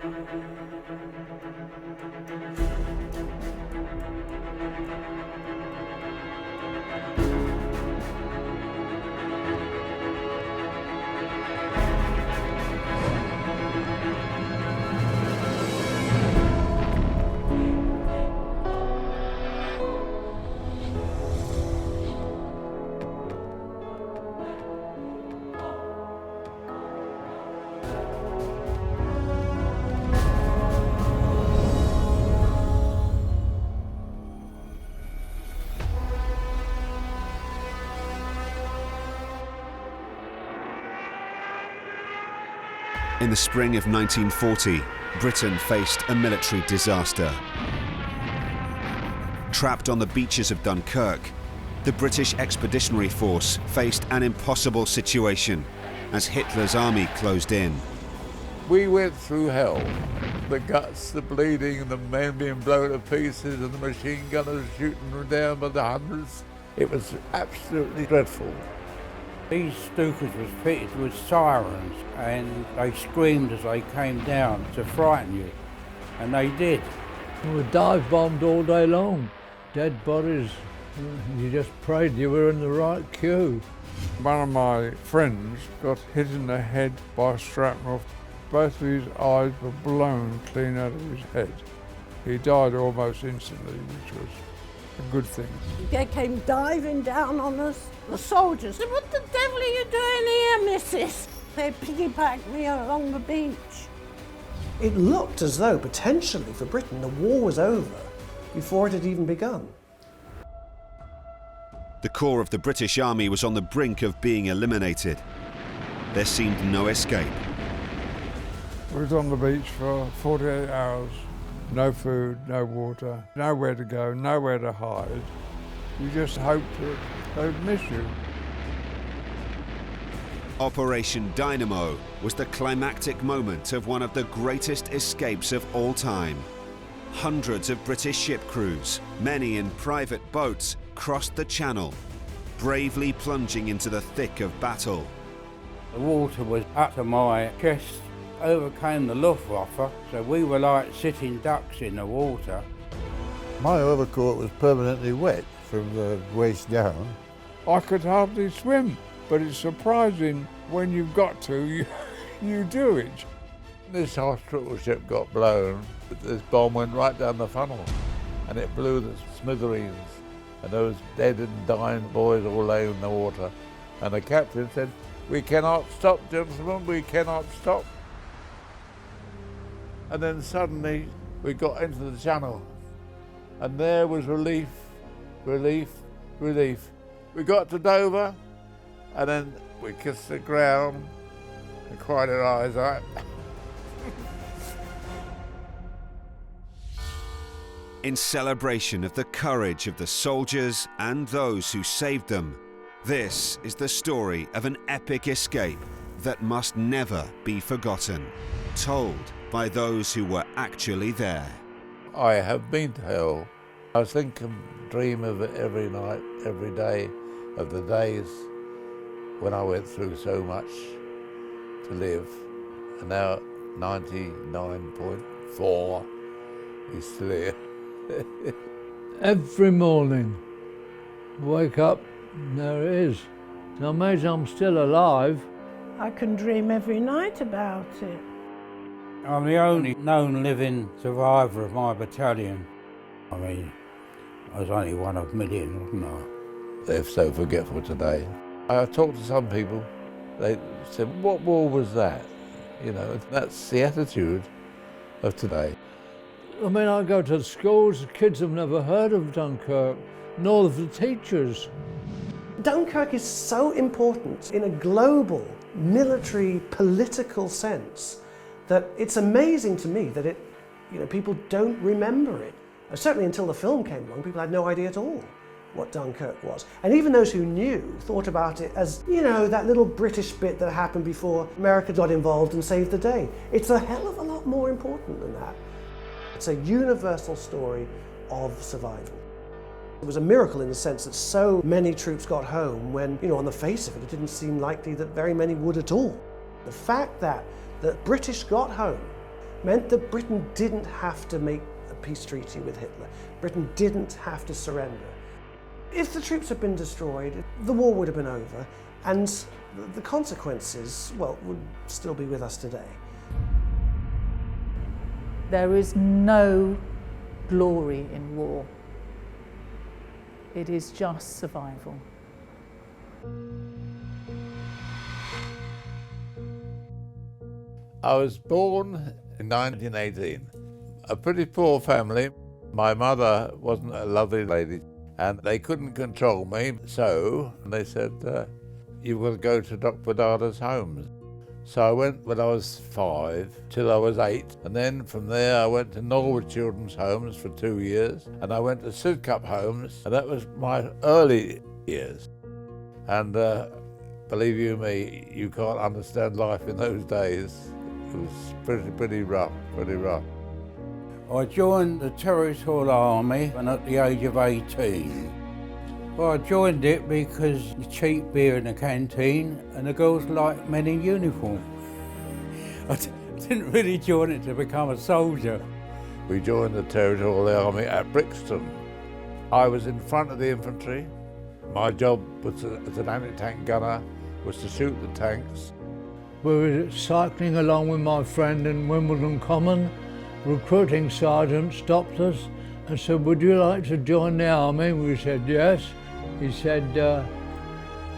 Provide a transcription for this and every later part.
In the spring of 1940, Britain faced a military disaster. Trapped on the beaches of Dunkirk, the British Expeditionary Force faced an impossible situation as Hitler's army closed in. We went through hell. The guts, the bleeding, the men being blown to pieces, and the machine gunners shooting them down by the hundreds. It was absolutely dreadful. These Stukas was fitted with sirens, and they screamed as they came down to frighten you, and they did. We were dive bombed all day long, dead bodies. You just prayed you were in the right queue. One of my friends got hit in the head by shrapnel. Both of his eyes were blown clean out of his head. He died almost instantly, which was a good thing. They came diving down on us, the soldiers. Said, "What the devil are you doing here, missus?" They piggybacked me along the beach. It looked as though, potentially for Britain, the war was over before it had even begun. The core of the British Army was on the brink of being eliminated. There seemed no escape. We was on the beach for 48 hours. No food, no water, nowhere to go, nowhere to hide. You just hoped that they'd miss you. Operation Dynamo was the climactic moment of one of the greatest escapes of all time. Hundreds of British ship crews, many in private boats, crossed the channel, bravely plunging into the thick of battle. The water was up to my chest, overcame the Luftwaffe, so we were like sitting ducks in the water. My overcoat was permanently wet from the waist down. I could hardly swim, but it's surprising when you've got to, you do it. This hospital ship got blown. This bomb went right down the funnel, and it blew the smithereens, and there was dead and dying boys all laying in the water. And the captain said, "We cannot stop, gentlemen, we cannot stop." And then suddenly we got into the channel, and there was relief, relief, relief. We got to Dover, and then we kissed the ground and cried our eyes out. In celebration of the courage of the soldiers and those who saved them, this is the story of an epic escape that must never be forgotten, told by those who were actually there. I have been to hell. I think and dream of it every night, every day, of the days when I went through so much to live. And now 99.4 is still here. Every morning, wake up, and there it is. So it means I'm still alive. I can dream every night about it. I'm the only known living survivor of my battalion. I mean, I was only one of a million, wasn't I? They're so forgetful today. I talked to some people, they said, "What war was that?" You know, that's the attitude of today. I mean, I go to schools, the kids have never heard of Dunkirk, nor the teachers. Dunkirk is so important in a global military political sense that it's amazing to me that people don't remember it. Certainly until the film came along, people had no idea at all what Dunkirk was. And even those who knew thought about it as, that little British bit that happened before America got involved and saved the day. It's a hell of a lot more important than that. It's a universal story of survival. It was a miracle in the sense that so many troops got home when, on the face of it, it didn't seem likely that very many would at all. The fact that the British got home meant that Britain didn't have to make a peace treaty with Hitler. Britain didn't have to surrender. If the troops had been destroyed, the war would have been over, and the consequences, well, would still be with us today. There is no glory in war. It is just survival. I was born in 1918. A pretty poor family. My mother wasn't a lovely lady, and they couldn't control me, so they said, you will go to Dr. Dada's homes. So I went when I was 5 till I was 8, and then from there I went to Norwood Children's Homes for 2 years, and I went to Sidcup Homes, and that was my early years. And believe you me, you can't understand life in those days. It was pretty rough. I joined the Territorial Army when at the age of 18. Well, I joined it because the cheap beer in the canteen and the girls liked men in uniform. I didn't really join it to become a soldier. We joined the Territorial Army at Brixton. I was in front of the infantry. My job was as an anti-tank gunner was to shoot the tanks. We were cycling along with my friend in Wimbledon Common. Recruiting sergeant stopped us and said, would you like to join the army? We said yes. He said,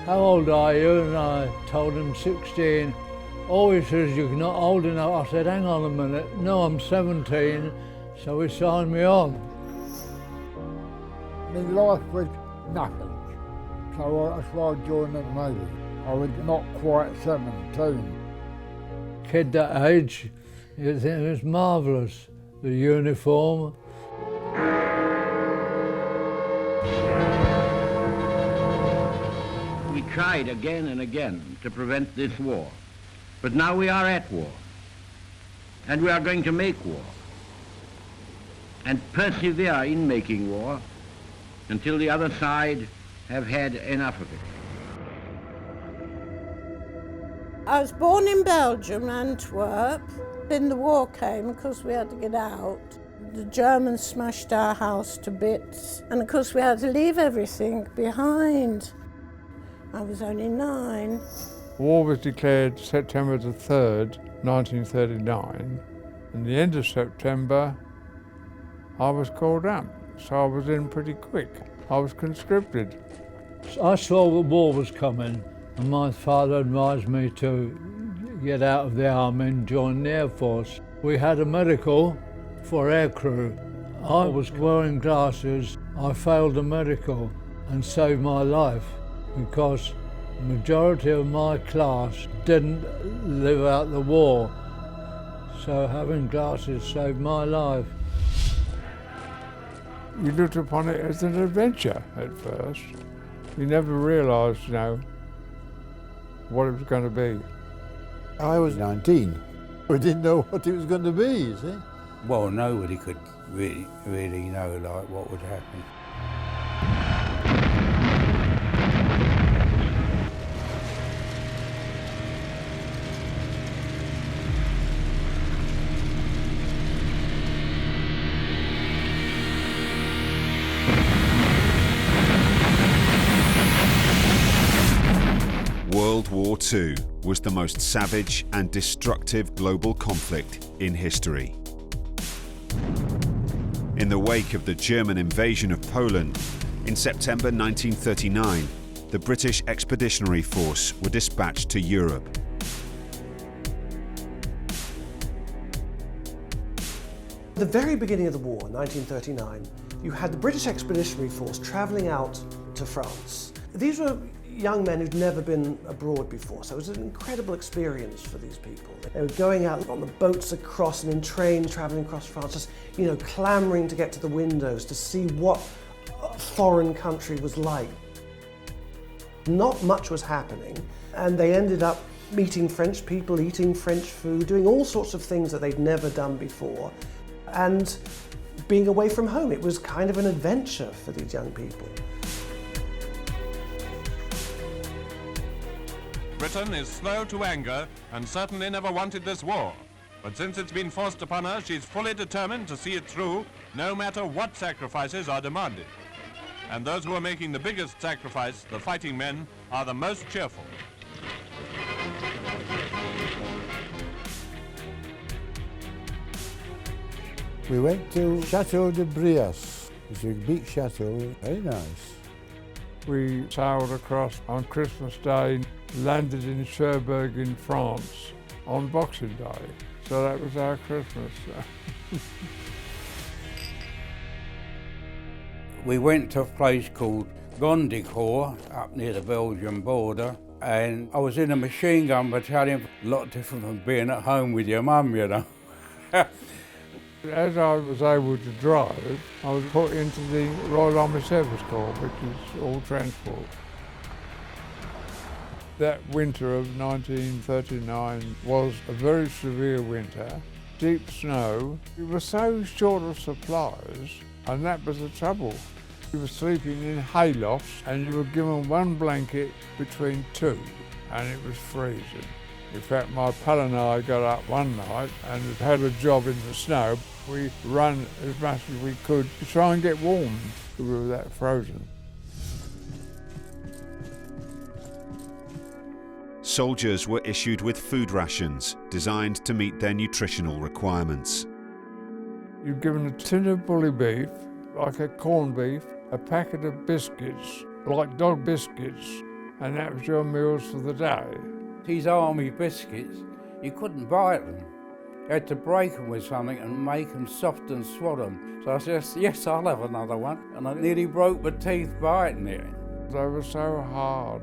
how old are you? And I told him 16. Oh, he says, you're not old enough. I said, hang on a minute. No, I'm 17. So he signed me on. My life was nothing, so that's why I joined the Navy. I was not quite 17. Kid that age, you think it was marvellous. The uniform. We tried again and again to prevent this war, but now we are at war, and we are going to make war, and persevere in making war until the other side have had enough of it. I was born in Belgium, Antwerp. Then the war came, because we had to get out. The Germans smashed our house to bits, and of course we had to leave everything behind. I was only 9. War was declared September the 3rd, 1939, and the end of September I was called up, so I was in pretty quick. I was conscripted. I saw the war was coming, and my father advised me to get out of the army and join the Air Force. We had a medical for aircrew. I was wearing glasses. I failed the medical and saved my life because the majority of my class didn't live out the war. So having glasses saved my life. We looked upon it as an adventure at first. We never realised, what it was going to be. I was 19. We didn't know what it was going to be, you see. Well, nobody could really know like what would happen. World War II was the most savage and destructive global conflict in history. In the wake of the German invasion of Poland, in September 1939, the British Expeditionary Force were dispatched to Europe. At the very beginning of the war, 1939, you had the British Expeditionary Force travelling out to France. These were young men who'd never been abroad before, so it was an incredible experience for these people. They were going out on the boats across and in trains travelling across France, just, clamouring to get to the windows to see what a foreign country was like. Not much was happening, and they ended up meeting French people, eating French food, doing all sorts of things that they'd never done before, and being away from home. It was kind of an adventure for these young people. Britain is slow to anger and certainly never wanted this war. But since it's been forced upon her, she's fully determined to see it through, no matter what sacrifices are demanded. And those who are making the biggest sacrifice, the fighting men, are the most cheerful. We went to Chateau de Brias. It's a big chateau, very nice. We sailed across on Christmas Day, landed in Cherbourg in France on Boxing Day. So that was our Christmas. We went to a place called Dunkirk, up near the Belgian border, and I was in a machine gun battalion, a lot different from being at home with your mum, you know. As I was able to drive, I was put into the Royal Army Service Corps, which is all transport. That winter of 1939 was a very severe winter, deep snow. We were so short of supplies, and that was the trouble. We were sleeping in haylofts, and you were given one blanket between two, and it was freezing. In fact, my pal and I got up one night and had a job in the snow. We ran as much as we could to try and get warm. We were that frozen. Soldiers were issued with food rations designed to meet their nutritional requirements. You're given a tin of bully beef, like a corned beef, a packet of biscuits, like dog biscuits, and that was your meals for the day. These army biscuits, you couldn't bite them. You had to break them with something and make them soft and swallow them. So I said, yes, I'll have another one. And I nearly broke my teeth biting it. They were so hard.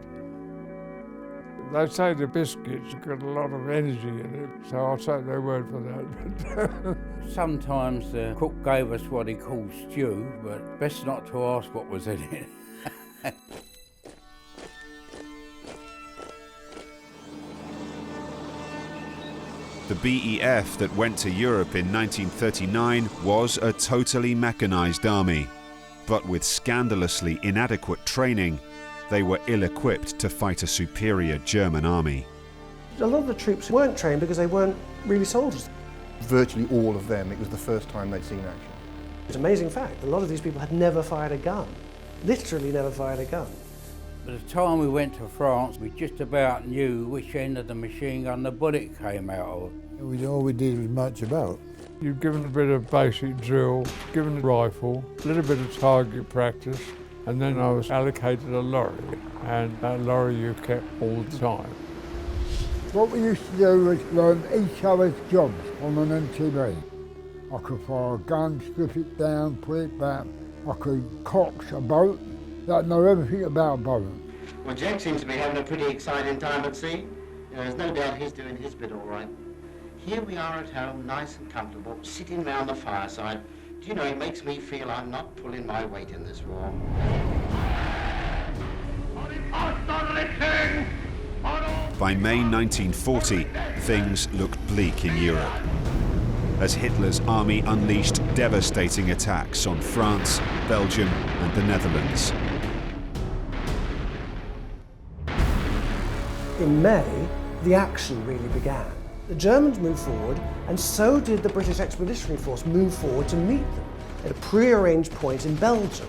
They say the biscuits got a lot of energy in it, so I'll take their word for that. Sometimes the cook gave us what he called stew, but best not to ask what was in it. The BEF that went to Europe in 1939 was a totally mechanised army, but with scandalously inadequate training, they were ill-equipped to fight a superior German army. A lot of the troops weren't trained because they weren't really soldiers. Virtually all of them, it was the first time they'd seen action. It's an amazing fact. A lot of these people had never fired a gun. Literally never fired a gun. By the time we went to France, we just about knew which end of the machine gun the bullet came out of. All we did was much about. You're given a bit of basic drill, given a rifle, a little bit of target practice, and then I was allocated a lorry, and that lorry you kept all the time. What we used to do was learn each other's jobs on an MTB. I could fire a gun, strip it down, put it back. I could cox a boat. I know everything about a boat. Well, Jack seems to be having a pretty exciting time at sea. There's no doubt he's doing his bit all right. Here we are at home, nice and comfortable, sitting round the fireside. Do you know, it makes me feel I'm not pulling my weight in this war. By May 1940, things looked bleak in Europe, as Hitler's army unleashed devastating attacks on France, Belgium, and the Netherlands. In May, the action really began. The Germans moved forward, and so did the British Expeditionary Force move forward to meet them at a pre-arranged point in Belgium.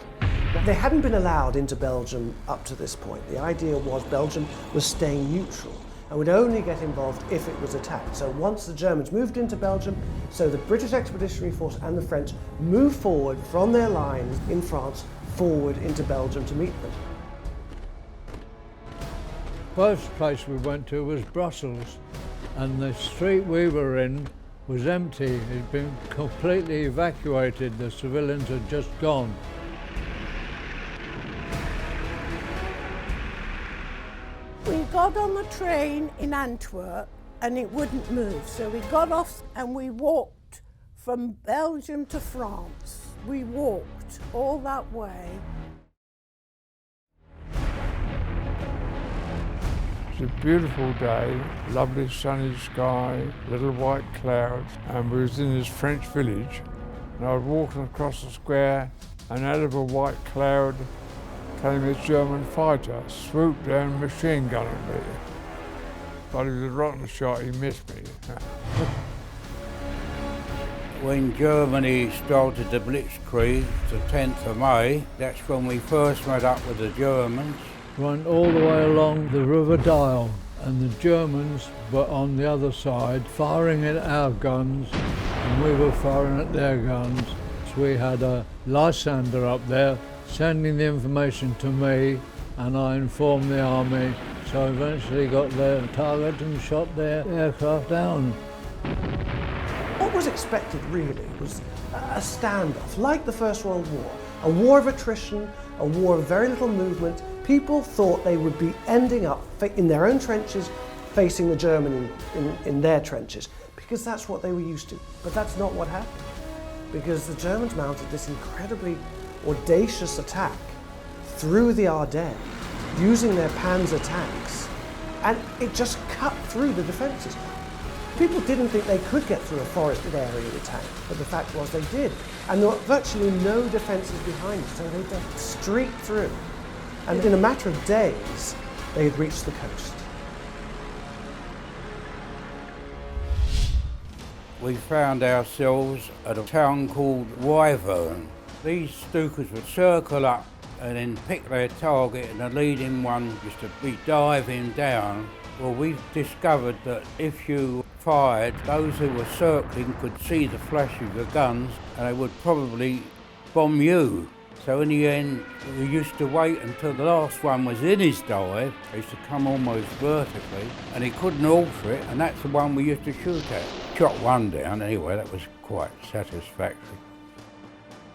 They hadn't been allowed into Belgium up to this point. The idea was Belgium was staying neutral and would only get involved if it was attacked. So once the Germans moved into Belgium, so the British Expeditionary Force and the French moved forward from their lines in France forward into Belgium to meet them. First place we went to was Brussels, and the street we were in was empty. It had been completely evacuated. The civilians had just gone. We got on the train in Antwerp and it wouldn't move, so we got off and we walked from Belgium to France. We walked all that way. It's a beautiful day, lovely sunny sky, little white clouds, and we was in this French village, and I was walking across the square, and out of a white cloud came a German fighter, swooped down, machine gun at me. But he was a rotten shot, he missed me. When Germany started the blitzkrieg, the 10th of May, that's when we first met up with the Germans. Went all the way along the River Dial, and the Germans were on the other side firing at our guns, and we were firing at their guns. So we had a Lysander up there sending the information to me, and I informed the army, so eventually got their target and shot their aircraft down. What was expected really was a standoff, like the First World War, a war of attrition, a war of very little movement. People thought they would be ending up in their own trenches, facing the German in their trenches, because that's what they were used to. But that's not what happened, because the Germans mounted this incredibly audacious attack through the Ardennes, using their Panzer tanks, and it just cut through the defences. People didn't think they could get through a forested area with tanks, but the fact was they did. And there were virtually no defences behind it, so they just streaked through. And in a matter of days, they had reached the coast. We found ourselves at a town called Wyvern. These Stukas would circle up and then pick their target, and the leading one used to be diving down. Well, we discovered that if you fired, those who were circling could see the flash of the guns, and they would probably bomb you. So in the end, we used to wait until the last one was in his dive. He used to come almost vertically, and he couldn't alter it, and that's the one we used to shoot at. Shot one down anyway, that was quite satisfactory.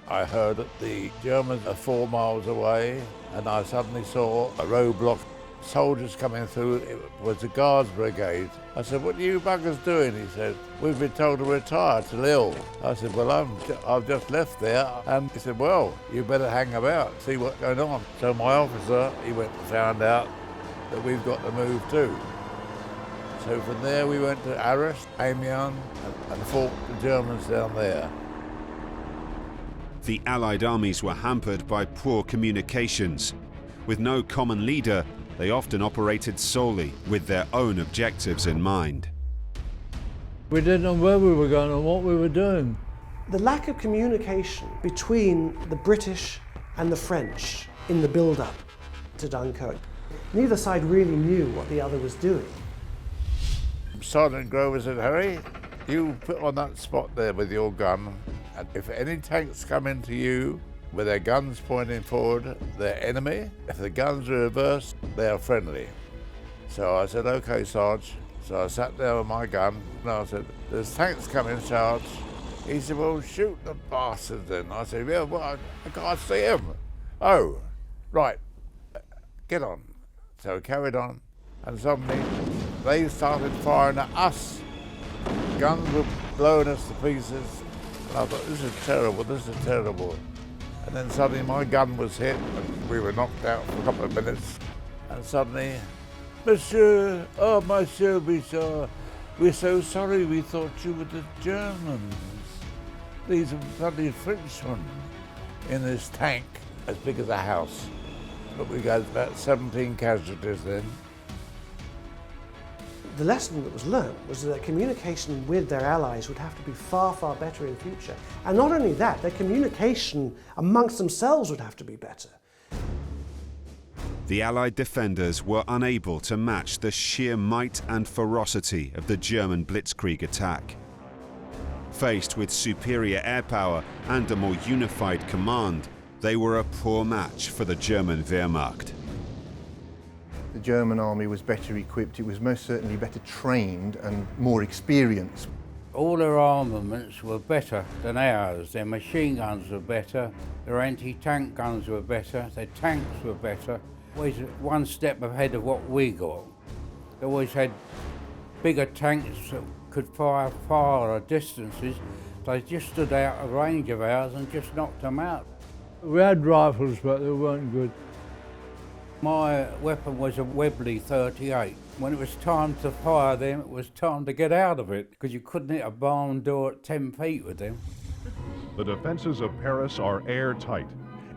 I heard that the Germans are 4 miles away, and I suddenly saw a roadblock, soldiers coming through. It was the Guards Brigade. I said, "What are you buggers doing?" He said, "We've been told to retire to Lille." I said, "Well, I've just left there." And he said, "Well, you better hang about, see what's going on." So my officer, he went and found out that we've got to move too. So from there we went to Arras, Amiens, and fought the Germans down there. The Allied armies were hampered by poor communications. With no common leader, they often operated solely with their own objectives in mind. We didn't know where we were going and what we were doing. The lack of communication between the British and the French in the build-up to Dunkirk. Neither side really knew what the other was doing. Sergeant Grover said, "Harry, you put on that spot there with your gun, and if any tanks come into you with their guns pointing forward, they're enemy. If the guns are reversed, they are friendly." So I said, "Okay, Sarge." So I sat there with my gun, and I said, "There's tanks coming, Sarge." He said, "Well, shoot the bastards then." I said, "Yeah, well, I can't see him." "Oh, right, get on." So we carried on, and suddenly they started firing at us. Guns were blowing us to pieces. And I thought, this is terrible, this is terrible. And then suddenly my gun was hit, and we were knocked out for a couple of minutes. And suddenly, "Monsieur, oh, Monsieur Bouchard, we're so sorry, we thought you were the Germans. These are bloody Frenchmen in this tank as big as a house." But we got about 17 casualties then. The lesson that was learned was that communication with their allies would have to be far, far better in future. And not only that, their communication amongst themselves would have to be better. The Allied defenders were unable to match the sheer might and ferocity of the German blitzkrieg attack. Faced with superior air power and a more unified command, they were a poor match for the German Wehrmacht. The German army was better equipped, it was most certainly better trained and more experienced. All their armaments were better than ours. Their machine guns were better, their anti-tank guns were better, their tanks were better. Always one step ahead of what we got. They always had bigger tanks that could fire farther distances. They just stood out of range of ours and just knocked them out. We had rifles, but they weren't good. My weapon was a Webley 38. When it was time to fire them, it was time to get out of it, because you couldn't hit a barn door at 10 feet with them. The defenses of Paris are airtight.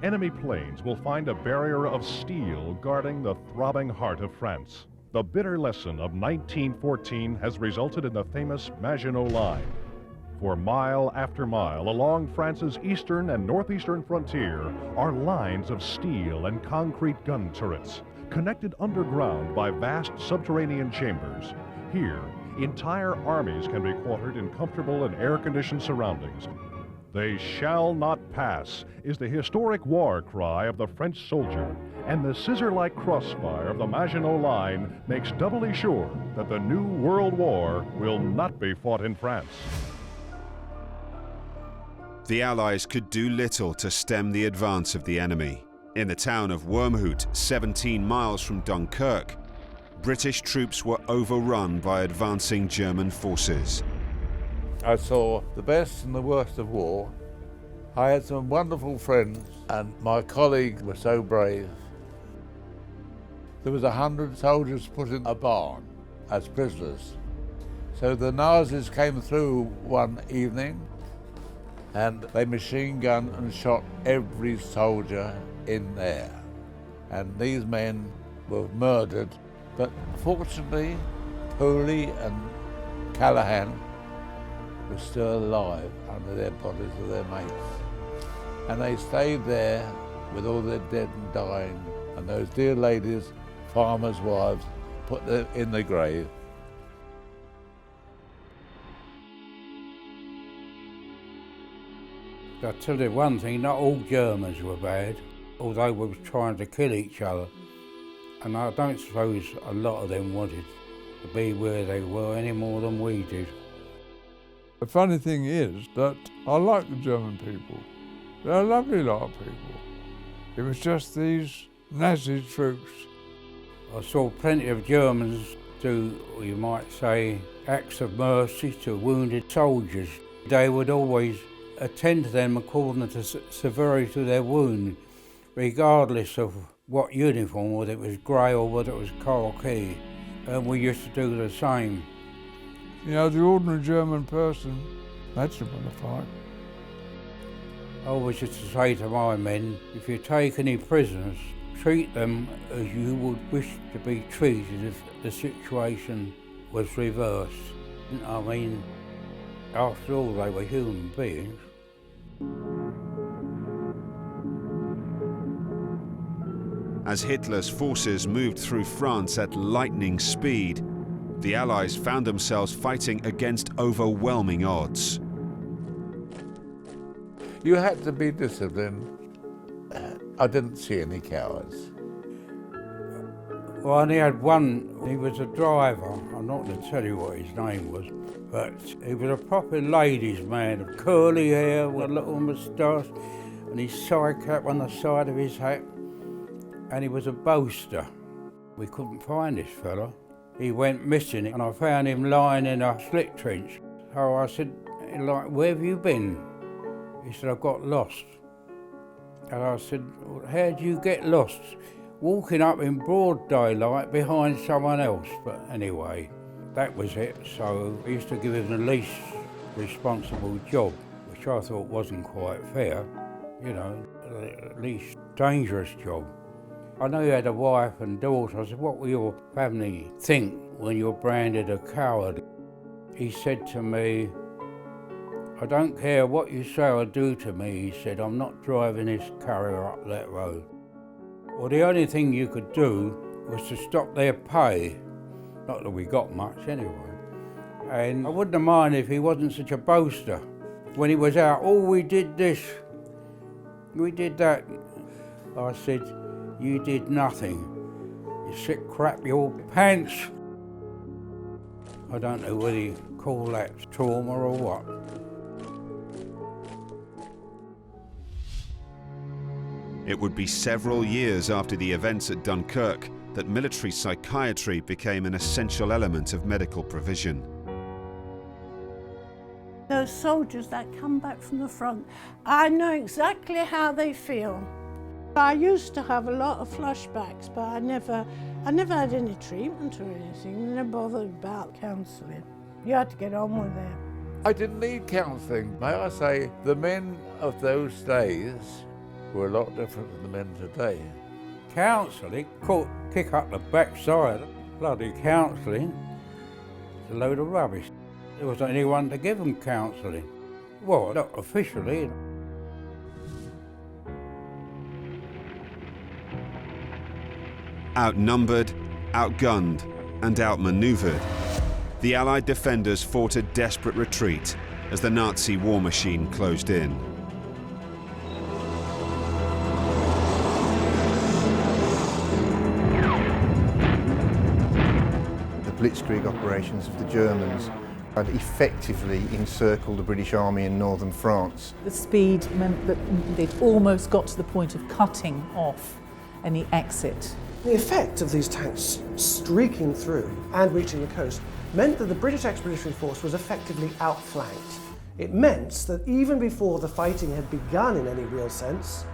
Enemy planes will find a barrier of steel guarding the throbbing heart of France. The bitter lesson of 1914 has resulted in the famous Maginot Line. For mile after mile along France's eastern and northeastern frontier are lines of steel and concrete gun turrets, connected underground by vast subterranean chambers. Here, entire armies can be quartered in comfortable and air-conditioned surroundings. "They shall not pass" is the historic war cry of the French soldier, and the scissor-like crossfire of the Maginot Line makes doubly sure that the new World War will not be fought in France. The Allies could do little to stem the advance of the enemy. In the town of Wormhout, 17 miles from Dunkirk, British troops were overrun by advancing German forces. I saw the best and the worst of war. I had some wonderful friends, and my colleagues were so brave. There was 100 soldiers put in a barn as prisoners. So the Nazis came through one evening, and they machine gunned and shot every soldier in there. And these men were murdered, but fortunately, Pooley and Callahan were still alive under their bodies of their mates. And they stayed there with all their dead and dying, and those dear ladies, farmers' wives, put them in the grave. I'll tell you one thing, not all Germans were bad, although we were trying to kill each other. And I don't suppose a lot of them wanted to be where they were any more than we did. The funny thing is that I like the German people. They're a lovely lot of people. It was just these Nazi troops. I saw plenty of Germans do, you might say, acts of mercy to wounded soldiers. They would always attend to them according to the severity of their wound, regardless of what uniform, whether it was grey or whether it was khaki. And we used to do the same. You know, the ordinary German person, that's a bit of fight. I always used to say to my men, if you take any prisoners, treat them as you would wish to be treated if the situation was reversed. I mean, after all, they were human beings. As Hitler's forces moved through France at lightning speed, the Allies found themselves fighting against overwhelming odds. You had to be disciplined. I didn't see any cowards. Well, I only had one. He was a driver. I'm not going to tell you what his name was, but he was a proper ladies' man, curly hair with a little moustache and his side cap on the side of his hat, and he was a boaster. We couldn't find this fella. He went missing and I found him lying in a slit trench. So I said, like, where have you been? He said, I got lost. And I said, well, how did you get lost? Walking up in broad daylight behind someone else. But anyway, that was it. So I used to give him the least responsible job, which I thought wasn't quite fair, you know, the least dangerous job. I know you had a wife and daughter. I said, what will your family think when you're branded a coward? He said to me, I don't care what you say or do to me, he said, I'm not driving this carrier up that road. Well, the only thing you could do was to stop their pay. Not that we got much anyway. And I wouldn't have minded if he wasn't such a boaster. When he was out, oh, we did this, we did that. I said, you did nothing. You sick crap your pants. I don't know whether you call that trauma or what. It would be several years after the events at Dunkirk that military psychiatry became an essential element of medical provision. Those soldiers that come back from the front, I know exactly how they feel. I used to have a lot of flashbacks, but I never had any treatment or anything. I never bothered about counselling. You had to get on with it. I didn't need counselling. May I say, the men of those days were a lot different than the men today. Counselling? Kick up the backside. Bloody counselling. It's a load of rubbish. There wasn't anyone to give them counselling. Well, not officially. Outnumbered, outgunned, and outmaneuvered, the Allied defenders fought a desperate retreat as the Nazi war machine closed in. The blitzkrieg operations of the Germans had effectively encircled the British Army in northern France. The speed meant that they'd almost got to the point of cutting off any exit. The effect of these tanks streaking through and reaching the coast meant that the British Expeditionary Force was effectively outflanked. It meant that even before the fighting had begun in any real sense,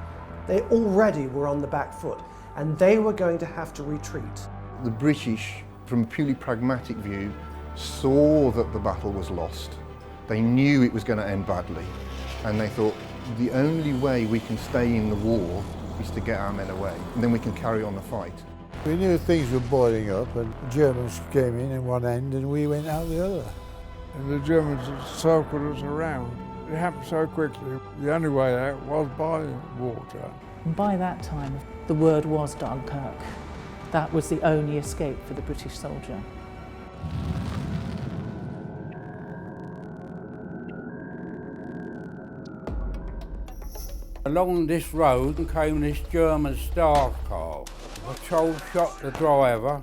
they already were on the back foot and they were going to have to retreat. The British, from a purely pragmatic view, saw that the battle was lost. They knew it was going to end badly, and they thought the only way we can stay in the war is to get our men away, and then we can carry on the fight. We knew things were boiling up, and the Germans came in one end and we went out the other. And the Germans circled us around. It happened so quickly. The only way out was by water. And by that time, the word was Dunkirk. That was the only escape for the British soldier. Along this road came this German staff car. The patrol shot the driver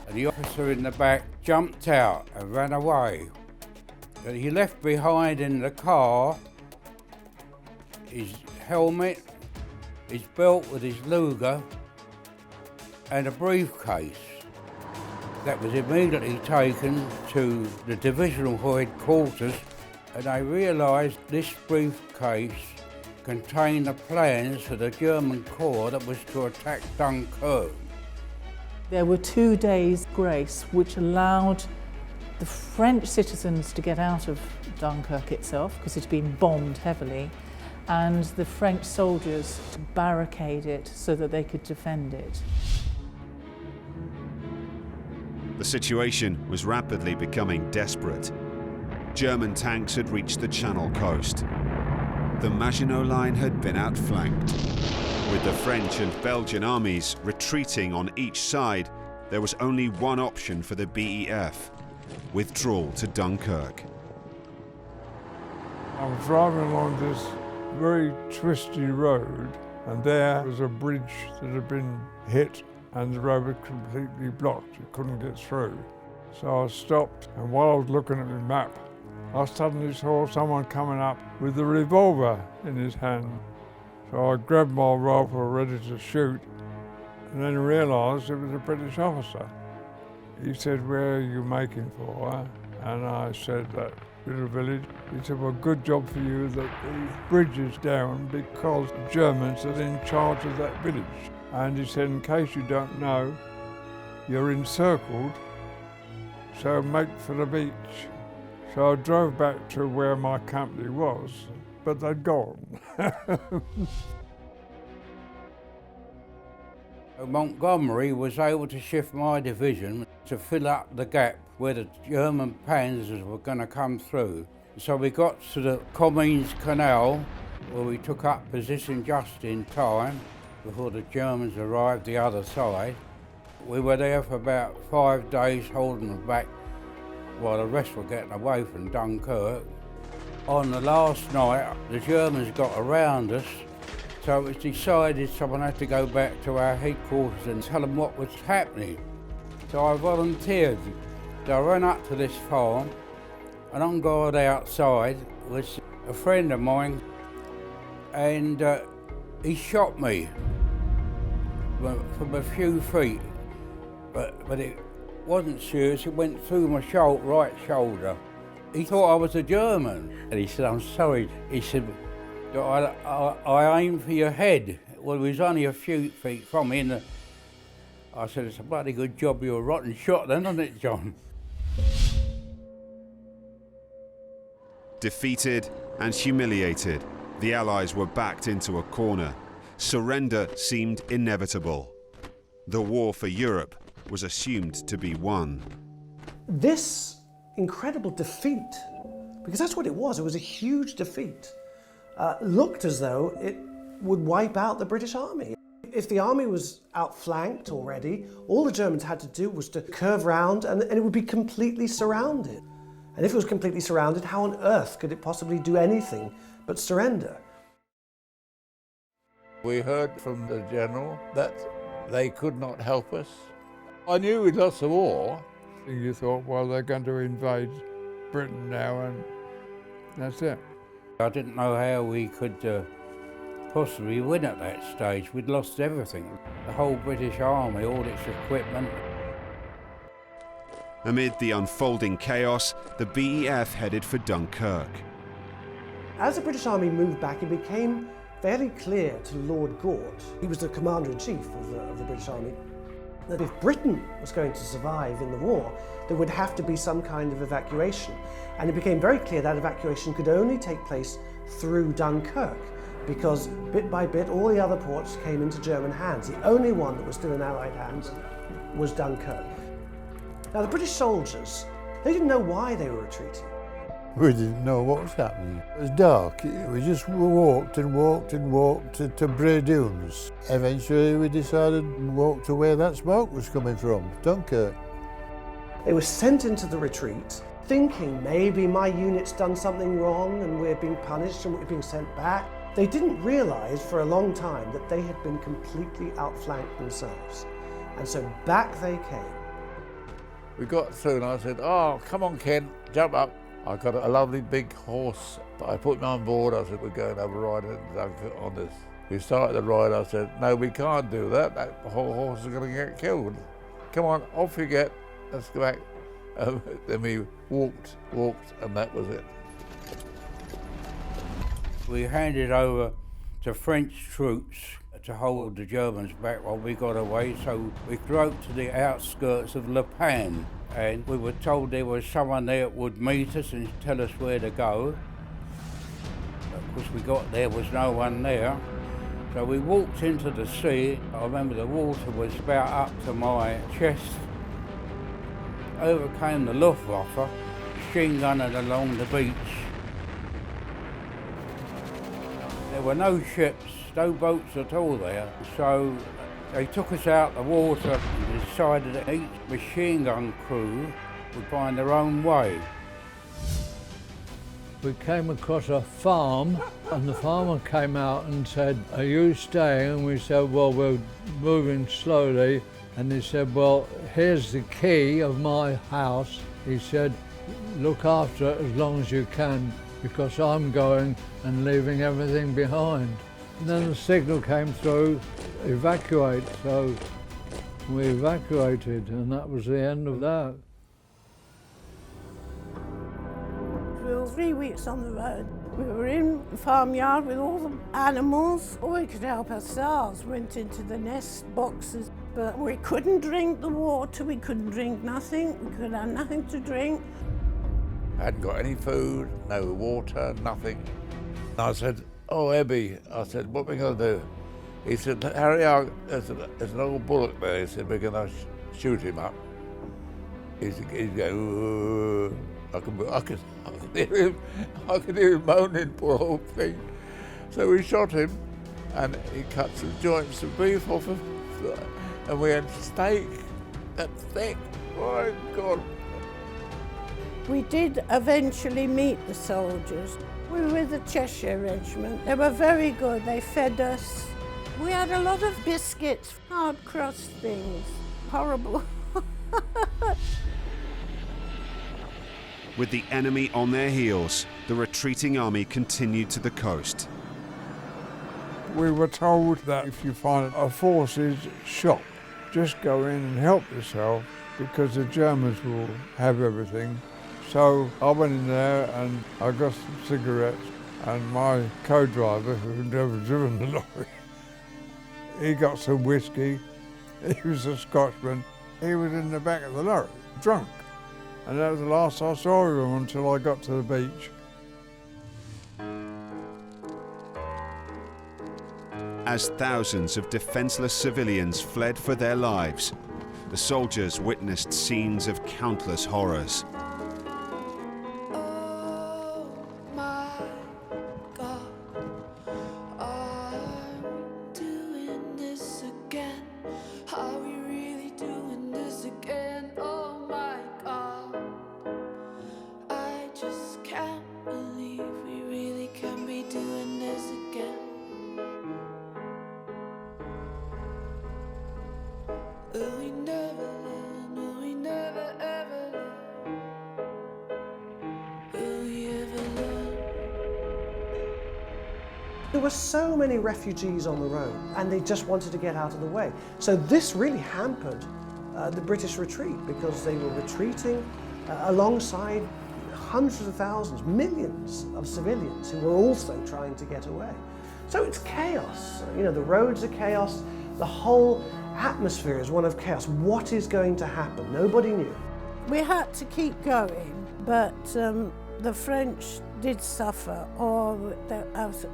and the officer in the back jumped out and ran away. But he left behind in the car his helmet, his belt with his Luger and a briefcase. That was immediately taken to the divisional headquarters, and they realised this briefcase contained the plans for the German corps that was to attack Dunkirk. There were 2 days' grace which allowed the French citizens to get out of Dunkirk itself, because it had been bombed heavily, and the French soldiers to barricade it so that they could defend it. The situation was rapidly becoming desperate. German tanks had reached the Channel coast. The Maginot Line had been outflanked. With the French and Belgian armies retreating on each side, there was only one option for the BEF: withdrawal to Dunkirk. I was driving along this very twisty road, and there was a bridge that had been hit and the road was completely blocked. You couldn't get through. So I stopped, and while I was looking at the map, I suddenly saw someone coming up with a revolver in his hand. So I grabbed my rifle ready to shoot, and then realised it was a British officer. He said, "Where are you making for?" And I said, "That little village." He said, "Well, good job for you that the bridge is down because the Germans are in charge of that village." And he said, "In case you don't know, you're encircled, so make for the beach." So I drove back to where my company was, but they'd gone. Montgomery was able to shift my division to fill up the gap where the German panzers were going to come through. So we got to the Comines Canal, where we took up position just in time before the Germans arrived the other side. We were there for about 5 days holding them back while the rest were getting away from Dunkirk. On the last night, the Germans got around us, so it was decided someone had to go back to our headquarters and tell them what was happening. So I volunteered. So I ran up to this farm, and on guard outside was a friend of mine, and he shot me from a few feet, but it wasn't serious. It went through my right shoulder. He thought I was a German, and he said, "I'm sorry." He said, I aimed for your head." Well, it was only a few feet from me, and I said, "It's a bloody good job you're a rotten shot then, isn't it, John?" Defeated and humiliated, the Allies were backed into a corner. Surrender seemed inevitable. The war for Europe was assumed to be won. This incredible defeat, because that's what it was. It was a huge defeat. Looked as though it would wipe out the British Army. If the army was outflanked already, all the Germans had to do was to curve round and it would be completely surrounded. And if it was completely surrounded, how on earth could it possibly do anything but surrender? We heard from the general that they could not help us. I knew we'd lost the war. You thought, well, they're going to invade Britain now, and that's it. I didn't know how we could possibly win at that stage. We'd lost everything. The whole British Army, all its equipment. Amid the unfolding chaos, the BEF headed for Dunkirk. As the British Army moved back, it became fairly clear to Lord Gort, he was the Commander-in-Chief of the British Army, that if Britain was going to survive in the war, there would have to be some kind of evacuation. And it became very clear that evacuation could only take place through Dunkirk, because bit by bit all the other ports came into German hands. The only one that was still in Allied hands was Dunkirk. Now the British soldiers, they didn't know why they were retreating. We didn't know what was happening. It was dark. We just walked and walked and walked to Bray Dunes. Eventually we decided to walk to where that smoke was coming from, Dunkirk. They were sent into the retreat thinking maybe my unit's done something wrong and we're being punished and we're being sent back. They didn't realise for a long time that they had been completely outflanked themselves. And so back they came. We got through and I said, oh, come on Ken, jump up. I got a lovely big horse. I put him on board. I said, we're going to have a ride in Dunkirk on this. We started the ride. I said, no, we can't do that. That whole horse is going to get killed. Come on, off you get. Let's go back. Then we walked, and that was it. We handed over to French troops to hold the Germans back while we got away, so we drove to the outskirts of Le Pen, and we were told there was someone there that would meet us and tell us where to go. Of course, we got there, was no one there. So we walked into the sea. I remember the water was about up to my chest. Over came the Luftwaffe, machine gunning along the beach. There were no ships, no boats at all there, so they took us out the water and decided that each machine gun crew would find their own way. We came across a farm and the farmer came out and said, are you staying? And we said, well, we're moving slowly. And he said, well, here's the key of my house. He said, look after it as long as you can, because I'm going and leaving everything behind. And then the signal came through, evacuate, so we evacuated, and that was the end of that. We were 3 weeks on the road. We were in the farmyard with all the animals. All we could help ourselves, went into the nest boxes, but we couldn't drink the water, we couldn't drink nothing, we could have nothing to drink. I hadn't got any food, no water, nothing. I said, oh, Ebby, I said, what are we going to do? He said, Harry, there's an old bullock there. He said, we're going to shoot him up. He's going, I could hear him moaning, poor old thing. So we shot him, and he cut some joints of beef off of, and we had steak that thick. My God. We did eventually meet the soldiers. We were with the Cheshire Regiment. They were very good, they fed us. We had a lot of biscuits, hard crust things, horrible. With the enemy on their heels, the retreating army continued to the coast. We were told that if you find a forces shop, just go in and help yourself, because the Germans will have everything. So I went in there and I got some cigarettes, and my co-driver, who'd never driven the lorry, he got some whiskey. He was a Scotsman. He was in the back of the lorry, drunk. And that was the last I saw of him until I got to the beach. As thousands of defenseless civilians fled for their lives, the soldiers witnessed scenes of countless horrors. There were so many refugees on the road, and they just wanted to get out of the way. So this really hampered the British retreat, because they were retreating alongside hundreds of thousands, millions of civilians who were also trying to get away. So it's chaos. You know, the roads are chaos. The whole atmosphere is one of chaos. What is going to happen? Nobody knew. We had to keep going, but the French did suffer.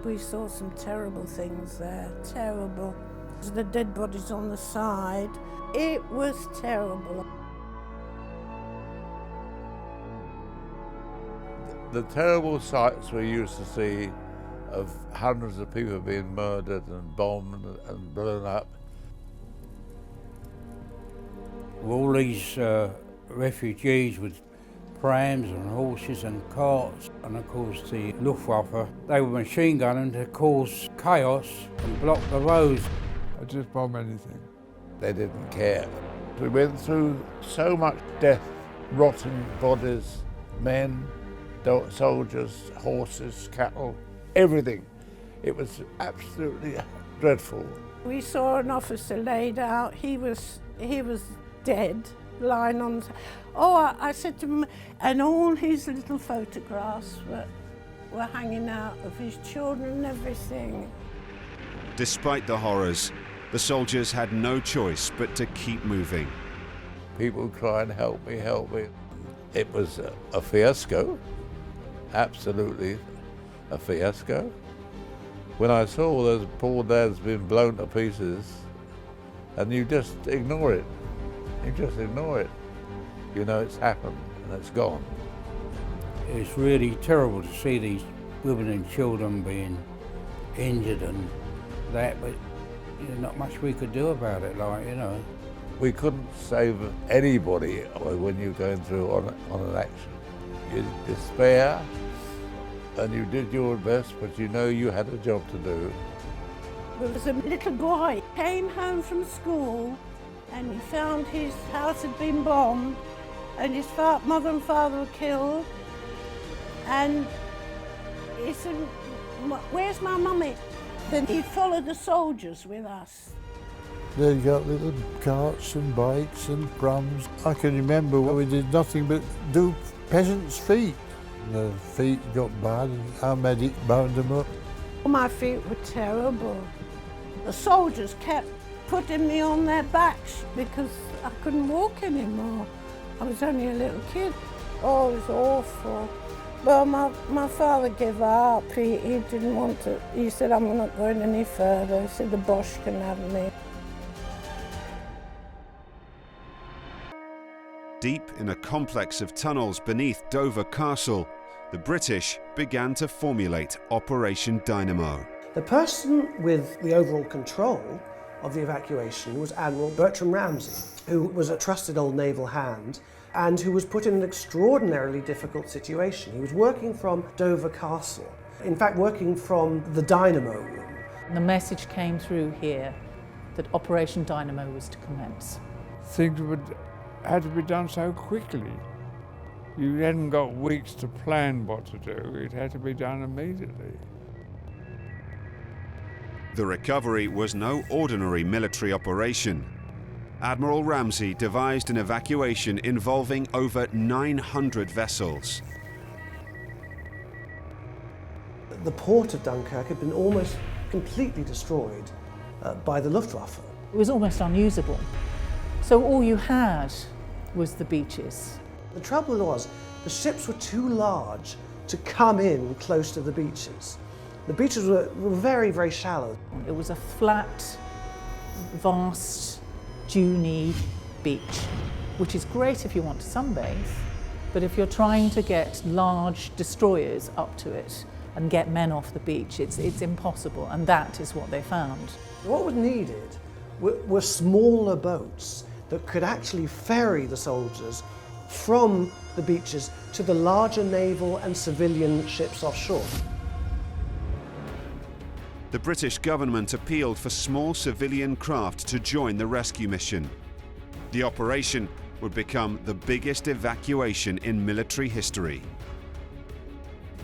We saw some terrible things there, terrible. The dead bodies on the side. It was terrible. The terrible sights we used to see of hundreds of people being murdered and bombed and blown up. All these refugees with prams and horses and carts, and of course the Luftwaffe, they were machine gunning to cause chaos and block the roads. I'd just bomb anything. They didn't care. We went through so much death, rotting bodies, men, soldiers, horses, cattle, everything. It was absolutely dreadful. We saw an officer laid out. He was dead, lying on. I said to him, and all his little photographs were hanging out of his children and everything. Despite the horrors, the soldiers had no choice but to keep moving. People try and help me. It was a fiasco, absolutely a fiasco. When I saw those poor dads being blown to pieces, and you just ignore it. You just ignore it. You know it's happened and it's gone. It's really terrible to see these women and children being injured and that, but not much we could do about it, We couldn't save anybody when you're going through on an action. You despair, and you did your best, but you know you had a job to do. There was a little boy, came home from school, and he found his house had been bombed, and his mother and father were killed, and he said, "Where's my mummy?" Then he followed the soldiers with us. They got little carts and bikes and prams. I can remember when we did nothing but do peasants' feet. The feet got bad and our medic bound them up. My feet were terrible. The soldiers kept putting me on their backs because I couldn't walk anymore. I was only a little kid. Oh, it was awful. Well, my father gave up. He didn't want to. He said, "I'm not going any further." He said, "The Bosch can have me." Deep in a complex of tunnels beneath Dover Castle, the British began to formulate Operation Dynamo. The person with the overall control of the evacuation was Admiral Bertram Ramsay, who was a trusted old naval hand and who was put in an extraordinarily difficult situation. He was working from Dover Castle, in fact working from the Dynamo room. The message came through here that Operation Dynamo was to commence. Things had to be done so quickly. You hadn't got weeks to plan what to do. It had to be done immediately. The recovery was no ordinary military operation. Admiral Ramsay devised an evacuation involving over 900 vessels. The port of Dunkirk had been almost completely destroyed by the Luftwaffe. It was almost unusable. So all you had was the beaches. The trouble was, the ships were too large to come in close to the beaches. The beaches were very, very shallow. It was a flat, vast, duney beach, which is great if you want to sunbathe, but if you're trying to get large destroyers up to it and get men off the beach, it's impossible, and that is what they found. What was needed were smaller boats that could actually ferry the soldiers from the beaches to the larger naval and civilian ships offshore. The British government appealed for small civilian craft to join the rescue mission. The operation would become the biggest evacuation in military history.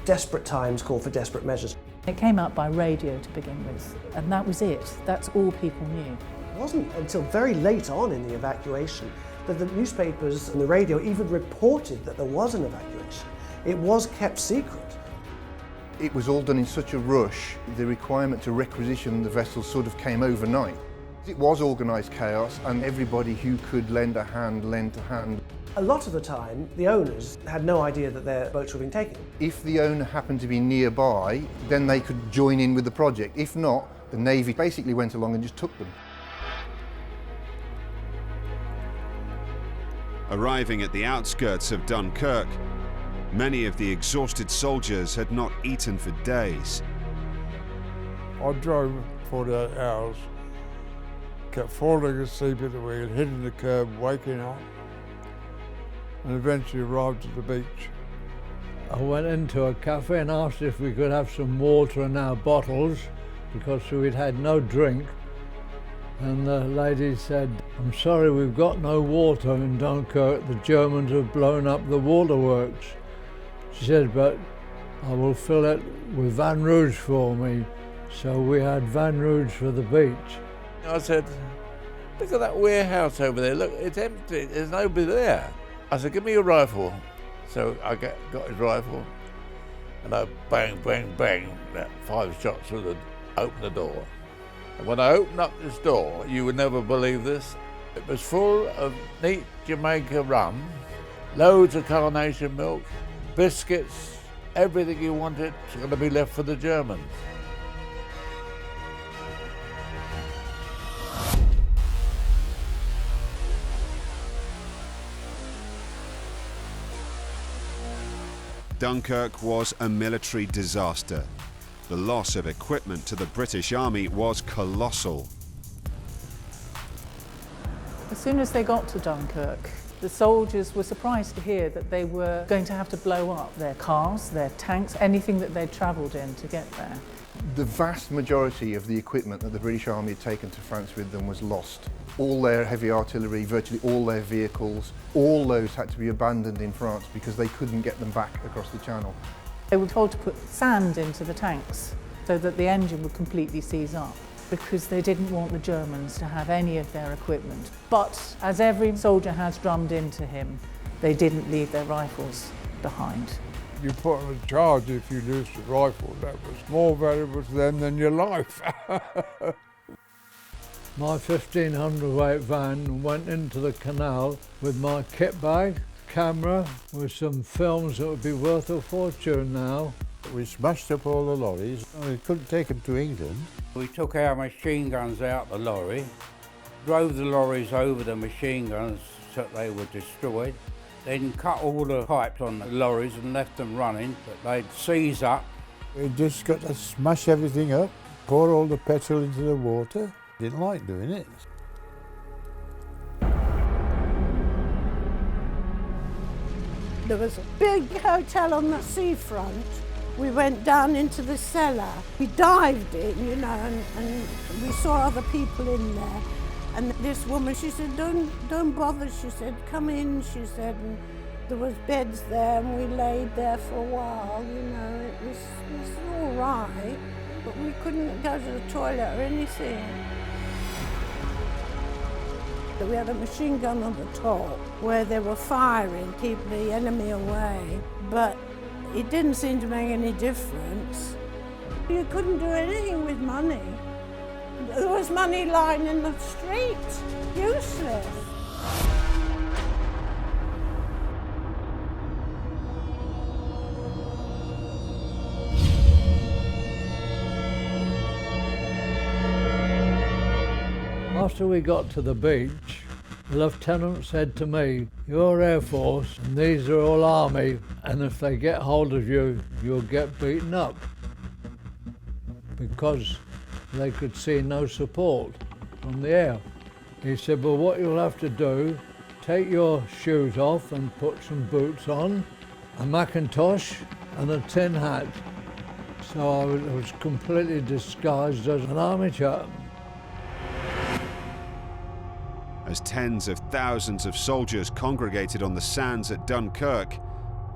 Desperate times call for desperate measures. It came out by radio to begin with, and that was it. That's all people knew. It wasn't until very late on in the evacuation that the newspapers and the radio even reported that there was an evacuation. It was kept secret. It was all done in such a rush, the requirement to requisition the vessels sort of came overnight. It was organised chaos, and everybody who could lend a hand lent a hand. A lot of the time, the owners had no idea that their boats were being taken. If the owner happened to be nearby, then they could join in with the project. If not, the Navy basically went along and just took them. Arriving at the outskirts of Dunkirk, many of the exhausted soldiers had not eaten for days. I drove 48 hours, kept falling asleep at the wheel, hitting the curb, waking up, and eventually arrived at the beach. I went into a cafe and asked if we could have some water in our bottles because we'd had no drink. And the lady said, "I'm sorry, we've got no water in Dunkirk. The Germans have blown up the waterworks." She said, "But I will fill it with Van Rouge for me." So we had Van Rouge for the beach. I said, "Look at that warehouse over there. Look, it's empty. There's nobody there." I said, "Give me your rifle." So I got his rifle, and I bang, bang, bang, 5 shots would open the door. And when I opened up this door, you would never believe this, it was full of neat Jamaica rum, loads of carnation milk, biscuits, everything you wanted was going to be left for the Germans. Dunkirk was a military disaster. The loss of equipment to the British Army was colossal. As soon as they got to Dunkirk, the soldiers were surprised to hear that they were going to have to blow up their cars, their tanks, anything that they'd travelled in to get there. The vast majority of the equipment that the British Army had taken to France with them was lost. All their heavy artillery, virtually all their vehicles, all those had to be abandoned in France because they couldn't get them back across the Channel. They were told to put sand into the tanks so that the engine would completely seize up because they didn't want the Germans to have any of their equipment. But as every soldier has drummed into him, they didn't leave their rifles behind. You put on a charge if you lose the rifle. That was more valuable to them than your life. My 1500 weight van went into the canal with my kit bag, camera, with some films that would be worth a fortune now. We smashed up all the lorries. We couldn't take them to England. We took our machine guns out the lorry, drove the lorries over the machine guns so they were destroyed, then cut all the pipes on the lorries and left them running, but they'd seize up. We just got to smash everything up, pour all the petrol into the water. Didn't like doing it. There was a big hotel on the seafront. We went down into the cellar. We dived in, you know, and we saw other people in there. And this woman, she said, don't bother, she said, come in, she said. And there was beds there and we laid there for a while, you know. It was all right, but we couldn't go to the toilet or anything. We had a machine gun on the top where they were firing, keep the enemy away, but it didn't seem to make any difference. You couldn't do anything with money. There was money lying in the street, useless. After we got to the beach, the lieutenant said to me, "You're Air Force and these are all Army, and if they get hold of you, you'll get beaten up." Because they could see no support from the air. He said, "Well, what you'll have to do, take your shoes off and put some boots on, a Macintosh and a tin hat." So I was completely disguised as an army chap. As tens of thousands of soldiers congregated on the sands at Dunkirk,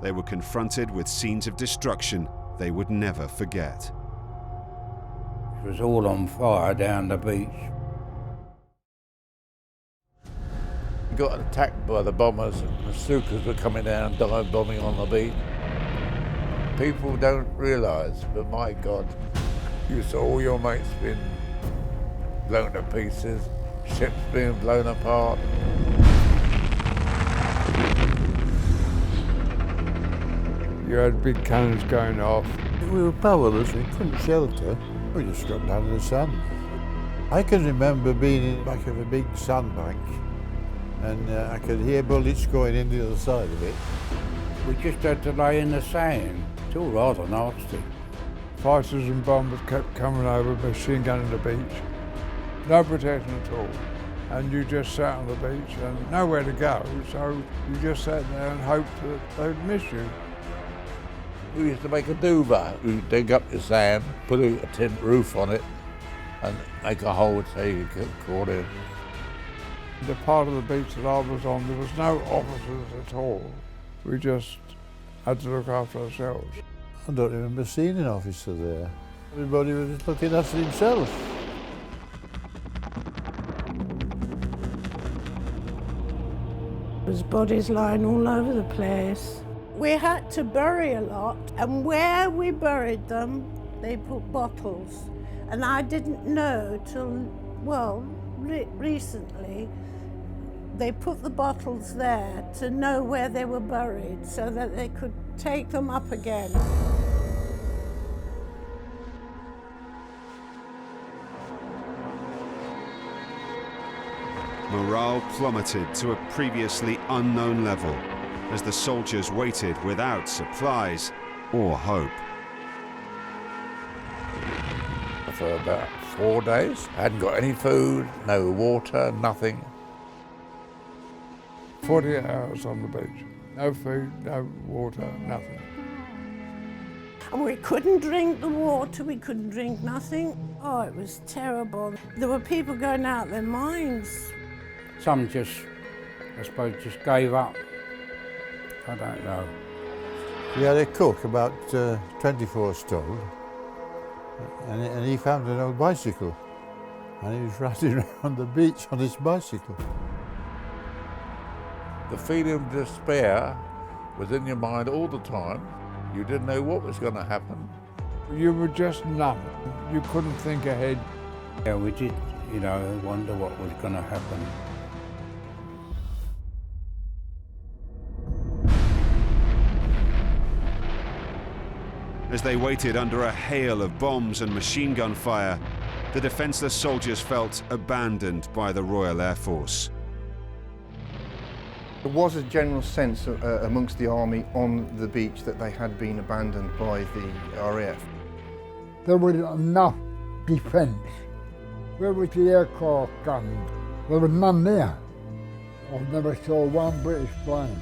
they were confronted with scenes of destruction they would never forget. was all on fire down the beach. We got attacked by the bombers and the Stukas were coming down, dive bombing on the beach. People don't realise, but my God, you saw all your mates being blown to pieces, ships being blown apart. You had big cannons going off. We were powerless, we couldn't shelter. We just dropped down in the sand. I can remember being in the back of a big sandbank and I could hear bullets going in the other side of it. We just had to lay in the sand. It's all rather nasty. Fighters and bombers kept coming over, machine gunning the beach. No protection at all. And you just sat on the beach and nowhere to go, so you just sat there and hoped that they'd miss you. We used to make a duvet. We'd dig up the sand, put a tin roof on it, and make a hole so you could get caught in. The part of the beach that I was on, there was no officers at all. We just had to look after ourselves. I don't remember seeing an officer there. Everybody was just looking after himself. There's bodies lying all over the place. We had to bury a lot, and where we buried them, they put bottles. And I didn't know till, well, recently, they put the bottles there to know where they were buried so that they could take them up again. Morale plummeted to a previously unknown level as the soldiers waited without supplies or hope. For about 4 days, I hadn't got any food, no water, nothing. 48 hours on the beach. No food, no water, nothing. And we couldn't drink the water, we couldn't drink nothing. Oh, it was terrible. There were people going out their minds. Some just, I suppose, just gave up. I don't know. We had a cook about 24 stone, and he found an old bicycle, and he was riding around the beach on his bicycle. The feeling of despair was in your mind all the time. You didn't know what was going to happen. You were just numb. You couldn't think ahead. Yeah, we did, wonder what was going to happen. As they waited under a hail of bombs and machine gun fire, the defenceless soldiers felt abandoned by the Royal Air Force. There was a general sense amongst the army on the beach that they had been abandoned by the RAF. There was enough defence. Where was the aircraft guns? There was none there. I never saw one British plane.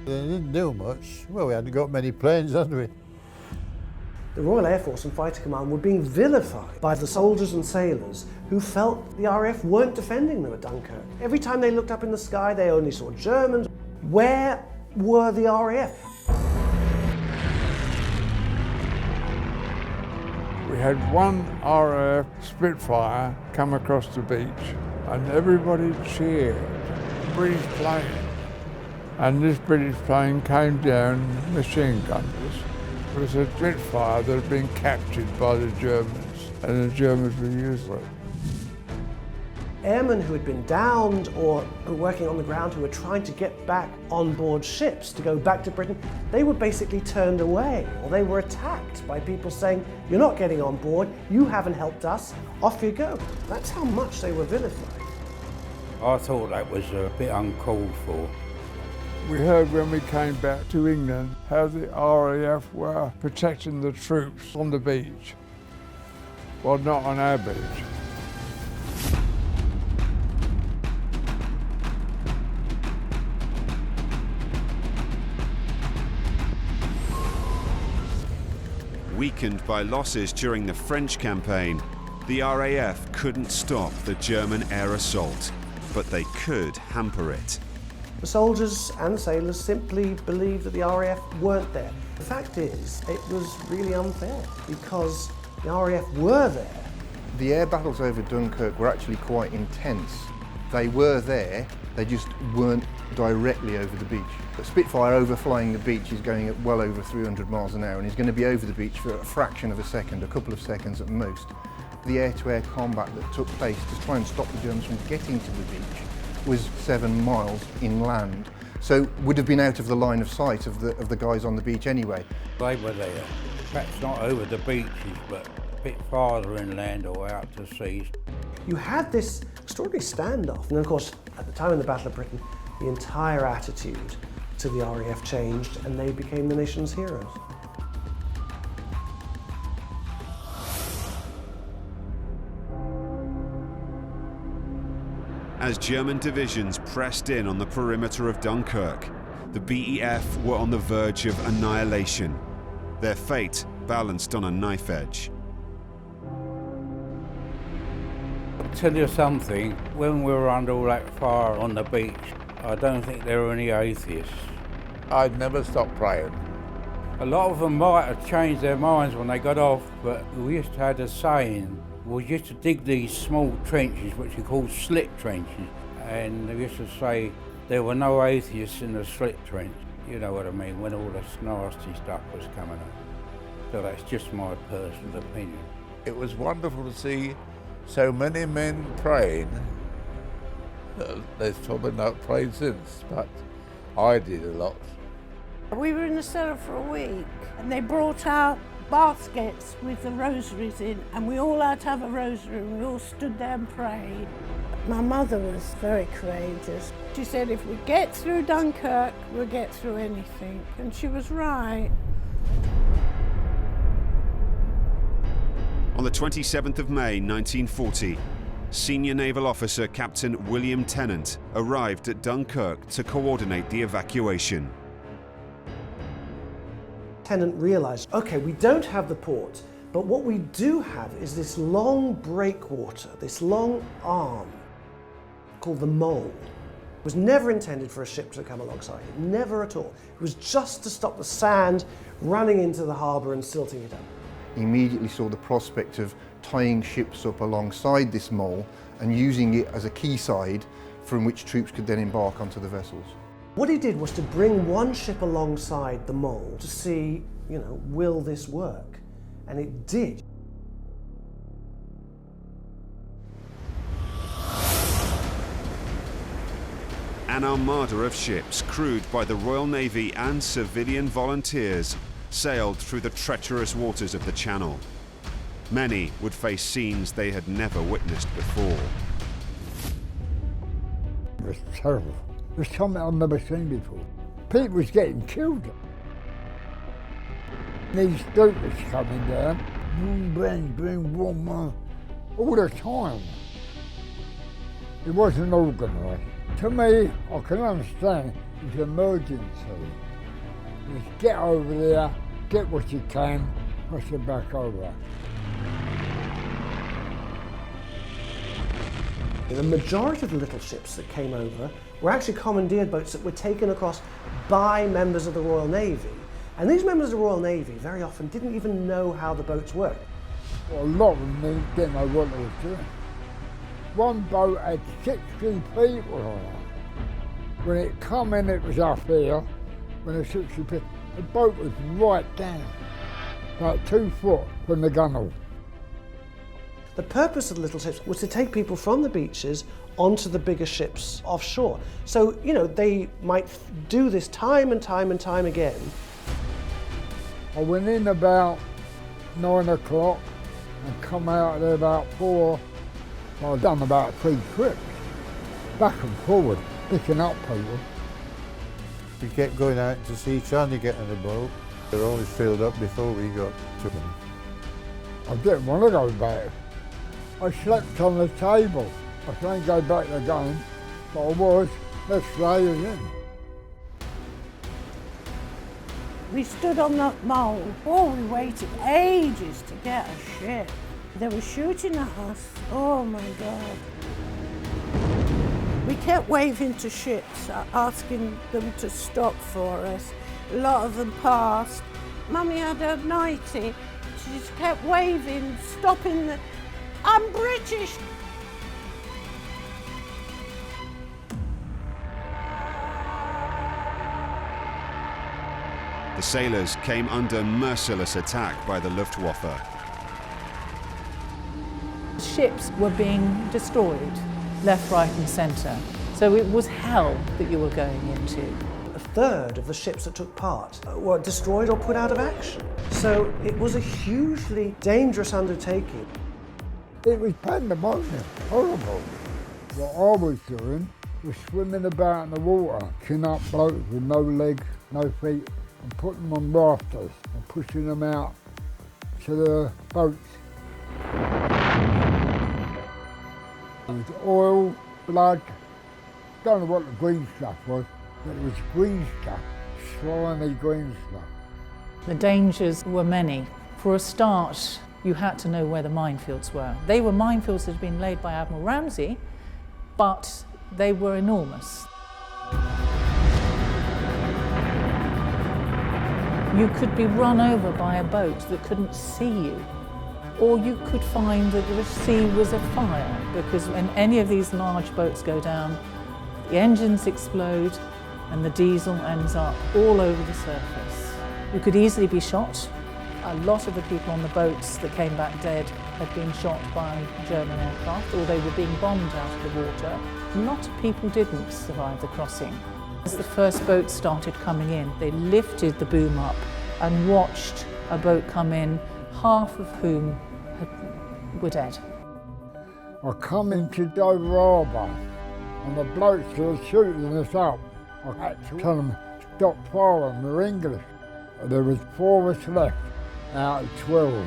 They didn't do much. Well, we hadn't got many planes, had we? The Royal Air Force and Fighter Command were being vilified by the soldiers and sailors who felt the RAF weren't defending them at Dunkirk. Every time they looked up in the sky, they only saw Germans. Where were the RAF? We had one RAF Spitfire come across the beach and everybody cheered. British plane. And this British plane came down machine gunners. It was a Spitfire that had been captured by the Germans, and the Germans were used for it. Airmen who had been downed or who were working on the ground who were trying to get back on board ships to go back to Britain, they were basically turned away, or they were attacked by people saying, "You're not getting on board, you haven't helped us, off you go." That's how much they were vilified. I thought that was a bit uncalled for. We heard when we came back to England how the RAF were protecting the troops on the beach, well, not on our beach. Weakened by losses during the French campaign, the RAF couldn't stop the German air assault, but they could hamper it. The soldiers and sailors simply believed that the RAF weren't there. The fact is, it was really unfair because the RAF were there The air battles over Dunkirk were actually quite intense. They were there, they just weren't directly over the beach. But Spitfire overflying the beach is going at well over 300 miles an hour and is going to be over the beach for a fraction of a second, a couple of seconds at most. The air-to-air combat that took place to try and stop the Germans from getting to the beach was 7 miles inland. So would have been out of the line of sight of the guys on the beach anyway. They were there, perhaps not over the beaches, but a bit farther inland or out to sea. You had this extraordinary standoff, and of course, at the time of the Battle of Britain, the entire attitude to the RAF changed, and they became the nation's heroes. As German divisions pressed in on the perimeter of Dunkirk, the BEF were on the verge of annihilation, their fate balanced on a knife edge. I'll tell you something, when we were under all that fire on the beach, I don't think there were any atheists. I'd never stop praying. A lot of them might have changed their minds when they got off, but we used to have a saying, we used to dig these small trenches, which we call slit trenches, and we used to say there were no atheists in the slit trench. You know what I mean, when all this nasty stuff was coming up. So that's just my personal opinion. It was wonderful to see so many men praying. There's probably not prayed since, but I did a lot. We were in the cellar for a week, and they brought out baskets with the rosaries in, and we all had to have a rosary, and we all stood there and prayed. My mother was very courageous. She said, if we get through Dunkirk, we'll get through anything, and she was right. On the 27th of May 1940, senior naval officer Captain William Tennant arrived at Dunkirk to coordinate the evacuation. Tennant realised, okay, we don't have the port, but what we do have is this long breakwater, this long arm called the mole. It was never intended for a ship to come alongside it, never at all. It was just to stop the sand running into the harbour and silting it up. He immediately saw the prospect of tying ships up alongside this mole and using it as a quayside from which troops could then embark onto the vessels. What he did was to bring one ship alongside the mole to see, will this work? And it did. An armada of ships crewed by the Royal Navy and civilian volunteers sailed through the treacherous waters of the Channel. Many would face scenes they had never witnessed before. It was terrible. It was something I've never seen before. People was getting killed. These boats coming down, boom, all the time. It wasn't organised. To me, I can understand it's emergency. Just get over there, get what you can, push it back over. The majority of the little ships that came over were actually commandeered boats that were taken across by members of the Royal Navy. And these members of the Royal Navy very often didn't even know how the boats worked. Well, a lot of them didn't know what they were doing. One boat had 60 people on it. When it come in, it was up here. When it 60 people, the boat was right down, about 2 foot from the gunwale. The purpose of the little ships was to take people from the beaches onto the bigger ships offshore. So, they might do this time and time and time again. I went in about 9 o'clock and come out there about 4. I've done about 3 trips, back and forward, picking up people. We kept going out to sea trying to get on the boat. They were always filled up before we got to them. I didn't want to go back. I slept on the table. I couldn't go back again, but I was, let's stay again. We stood on that mole. We waited ages to get a ship. They were shooting at us. Oh my God. We kept waving to ships, asking them to stop for us. A lot of them passed. Mummy had a 90. She just kept waving, stopping I'm British. The sailors came under merciless attack by the Luftwaffe. Ships were being destroyed, left, right and centre. So it was hell that you were going into. A third of the ships that took part were destroyed or put out of action. So it was a hugely dangerous undertaking. It was pandemonium, horrible. What I was doing was swimming about in the water, chin up blokes with no legs, no feet, and putting them on rafters and pushing them out to the boats. It was oil, blood, don't know what the green stuff was, but it was green stuff, slimy green stuff. The dangers were many. For a start, you had to know where the minefields were. They were minefields that had been laid by Admiral Ramsay, but they were enormous. You could be run over by a boat that couldn't see you, or you could find that the sea was afire, because when any of these large boats go down, the engines explode and the diesel ends up all over the surface. You could easily be shot. A lot of the people on the boats that came back dead had been shot by German aircraft, or they were being bombed out of the water. A lot of people didn't survive the crossing. As the first boat started coming in, they lifted the boom up and watched a boat come in, half of whom were dead. I come into Dover Harbour and the blokes were shooting us up. I had to tell them, stop firing, we're English. There was 4 of us left out of 12.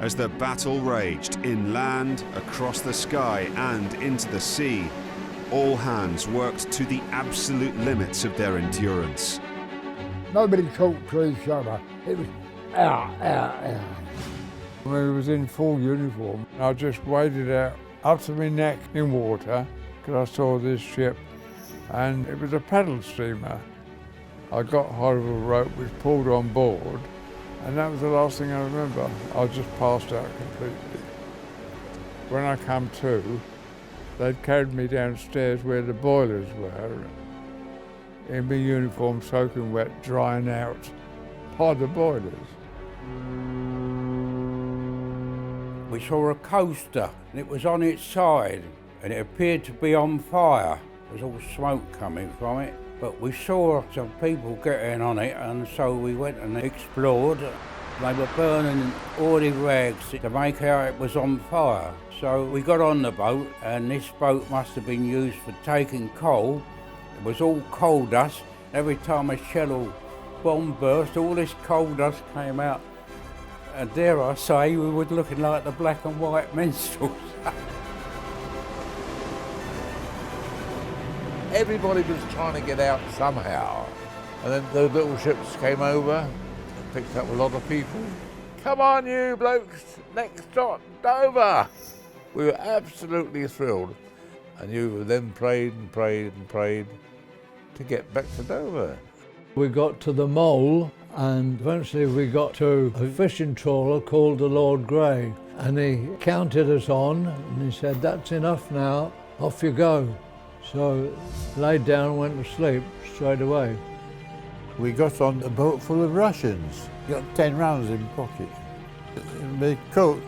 As the battle raged inland, across the sky and into the sea, all hands worked to the absolute limits of their endurance. Nobody talked to each other. It was out. When I was in full uniform, I just waded out up to my neck in water because I saw this ship, and it was a paddle steamer. I got hold of a rope which pulled on board, and that was the last thing I remember. I just passed out completely. When I come to, they'd carried me downstairs where the boilers were, in my uniform soaking wet, drying out by the boilers. We saw a coaster and it was on its side and it appeared to be on fire. There was all smoke coming from it, but we saw some people getting on it, and so we went and explored. They were burning all the rags to make out it was on fire. So we got on the boat, and this boat must have been used for taking coal. It was all coal dust. Every time a shell or bomb burst, all this coal dust came out. And dare I say, we were looking like the black and white minstrels. Everybody was trying to get out somehow. And then the little ships came over and picked up a lot of people. Come on, you blokes, next stop, Dover. We were absolutely thrilled. And you then prayed and prayed and prayed to get back to Dover. We got to the mole, and eventually we got to a fishing trawler called the Lord Grey. And he counted us on, and he said, that's enough now, off you go. So laid down and went to sleep straight away. We got on a boat full of rations. Got 10 rounds in pocket. My coat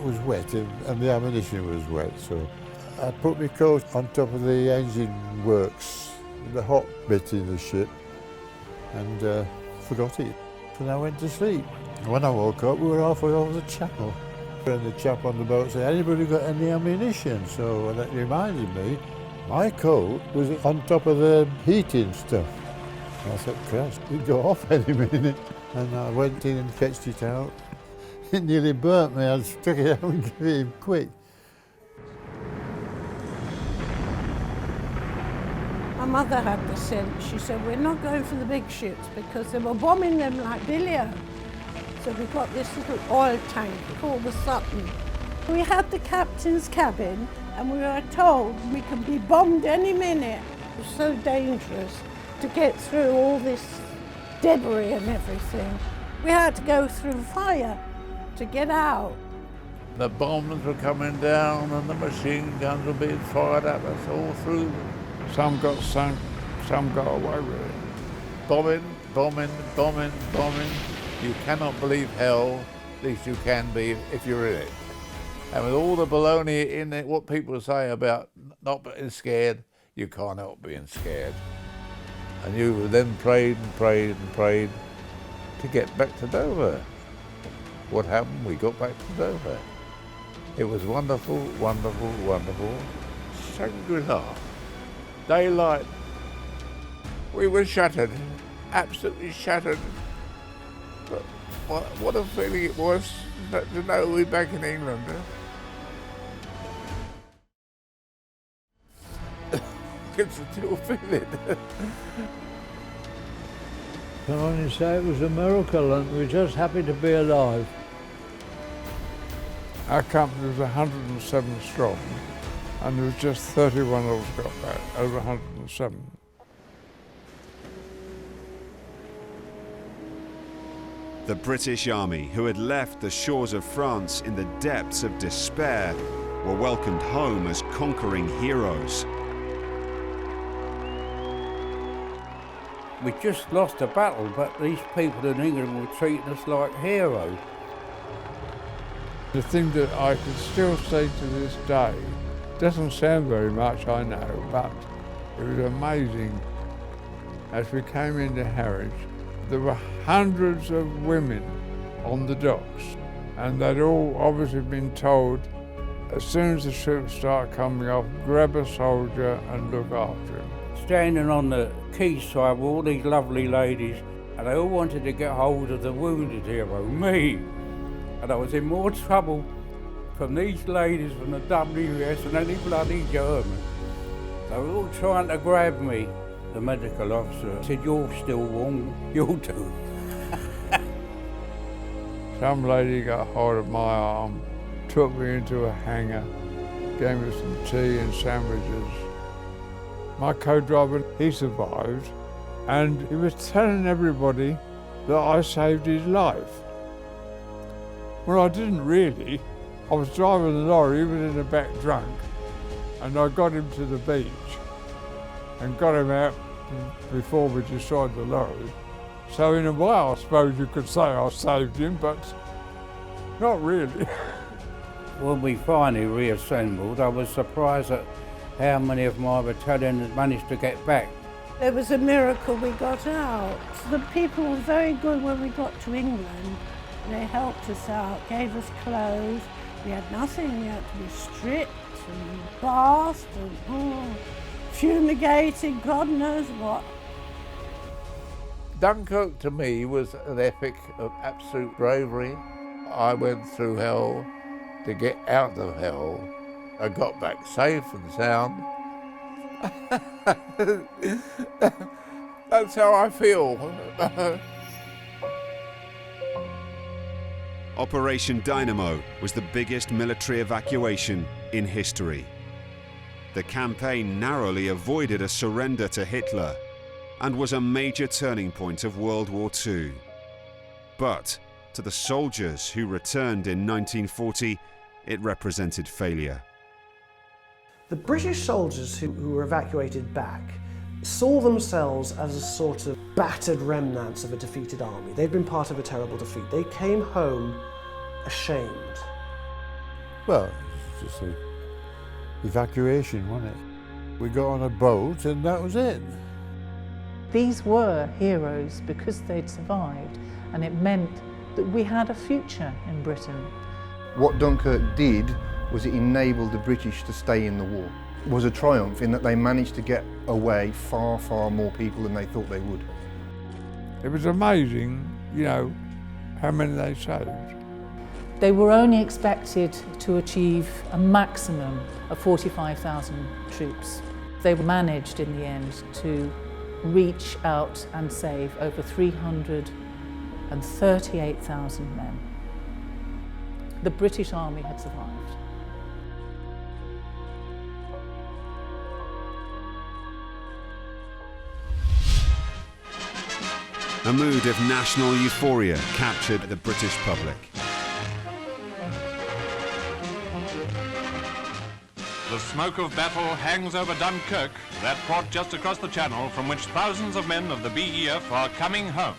was wet and the ammunition was wet, so I put my coat on top of the engine works, the hot bit in the ship, and forgot it. And I went to sleep. When I woke up, we were halfway over the channel. And the chap on the boat said, anybody got any ammunition? So that reminded me, my coat was on top of the heating stuff. And I said, Christ, it'd go off any minute. And I went in and fetched it out. It nearly burnt me. I stuck it out and gave him quick. My mother had the sense. She said, we're not going for the big ships because they were bombing them like billiards. So we got this little oil tank called the Sutton. We had the captain's cabin and we were told we could be bombed any minute. It was so dangerous to get through all this debris and everything. We had to go through fire to get out. The bombs were coming down and the machine guns were being fired at us all through. Some got sunk, some got away with it. Bombing, bombing, bombing, bombing. You cannot believe hell, at least you can be if you're in it. And with all the baloney in it, what people say about not being scared, you can't help being scared. And you then prayed and prayed and prayed to get back to Dover. What happened? We got back to Dover. It was wonderful, wonderful, wonderful. Shangri-La. Daylight. We were shattered, absolutely shattered. But what a feeling it was to know we're back in England. I can still feel it. Can only say it was a miracle and we're just happy to be alive. Our company was 107 strong and there was just 31 of us got back, over 107. The British Army, who had left the shores of France in the depths of despair, were welcomed home as conquering heroes. We just lost a battle, but these people in England were treating us like heroes. The thing that I can still say to this day, doesn't sound very much, I know, but it was amazing. As we came into Harwich, there were hundreds of women on the docks, and they'd all obviously been told, as soon as the troops start coming off, grab a soldier and look after him. Standing on the quayside with all these lovely ladies, and they all wanted to get hold of the wounded hero, me. And I was in more trouble from these ladies from the WS than any bloody German. They were all trying to grab me. The medical officer said, "You're still warm, you'll do." Some lady got hold of my arm, took me into a hangar, gave me some tea and sandwiches. My co-driver, he survived, and he was telling everybody that I saved his life. Well, I didn't really. I was driving the lorry, he was in the back drunk, and I got him to the beach and got him out before we destroyed the lorry. So in a way, I suppose you could say I saved him, but not really. When we finally reassembled, I was surprised at how many of my battalion had managed to get back. It was a miracle we got out. The people were very good when we got to England. They helped us out, gave us clothes. We had nothing, we had to be stripped and bathed and fumigated, God knows what. Dunkirk to me was an epic of absolute bravery. I went through hell to get out of hell. I got back safe and sound. That's how I feel. Operation Dynamo was the biggest military evacuation in history. The campaign narrowly avoided a surrender to Hitler and was a major turning point of World War II. But to the soldiers who returned in 1940, it represented failure. The British soldiers who were evacuated back saw themselves as a sort of battered remnants of a defeated army. They'd been part of a terrible defeat. They came home ashamed. Well, it's just an evacuation, wasn't it? We got on a boat and that was it. These were heroes because they'd survived, and it meant that we had a future in Britain. What Dunkirk did was it enabled the British to stay in the war. It was a triumph in that they managed to get away far, far more people than they thought they would. It was amazing, you know, how many they saved. They were only expected to achieve a maximum of 45,000 troops. They managed in the end to reach out and save over 338,000 men. The British Army had survived. A mood of national euphoria captured the British public. The smoke of battle hangs over Dunkirk, that port just across the channel from which thousands of men of the BEF are coming home.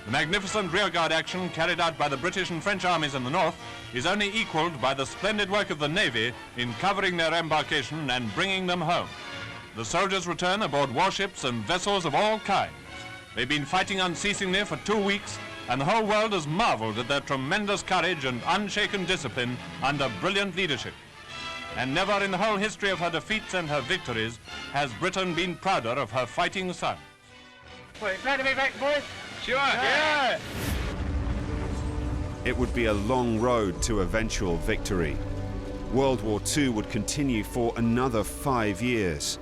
The magnificent rearguard action carried out by the British and French armies in the north is only equalled by the splendid work of the Navy in covering their embarkation and bringing them home. The soldiers return aboard warships and vessels of all kinds. They've been fighting unceasingly for 2 weeks, and the whole world has marveled at their tremendous courage and unshaken discipline under brilliant leadership. And never in the whole history of her defeats and her victories has Britain been prouder of her fighting sons. Wait, glad to be back, boys. Sure. Yeah. It would be a long road to eventual victory. World War II would continue for another 5 years.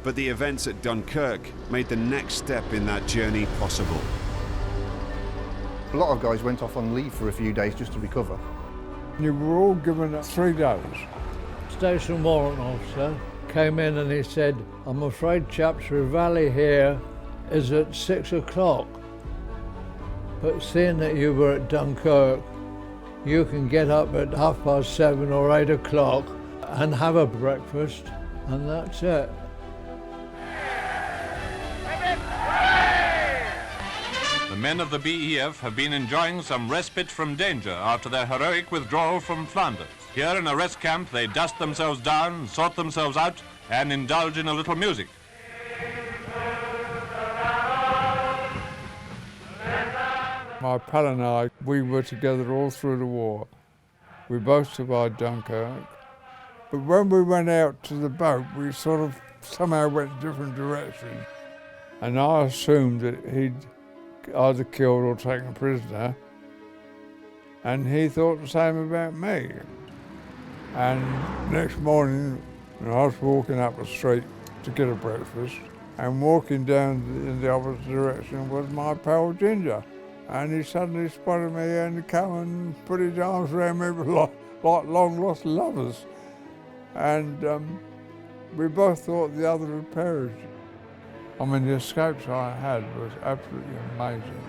But the events at Dunkirk made the next step in that journey possible. A lot of guys went off on leave for a few days just to recover. You were all given 3 days. Station warrant officer came in and he said, "I'm afraid, chaps, Reveille here is at 6 o'clock. But seeing that you were at Dunkirk, you can get up at 7:30 or 8 o'clock and have a breakfast, and that's it." The men of the BEF have been enjoying some respite from danger after their heroic withdrawal from Flanders. Here in a rest camp, they dust themselves down, sort themselves out, and indulge in a little music. My pal and I, we were together all through the war. We both survived Dunkirk. But when we went out to the boat, we sort of somehow went different directions. And I assumed that he'd either killed or taken prisoner. And he thought the same about me. And next morning, I was walking up the street to get a breakfast, and walking down in the opposite direction was my pal Ginger. And he suddenly spotted me and he came and put his arms around me like long-lost lovers. And we both thought the other had perished. I mean, the escapes I had was absolutely amazing.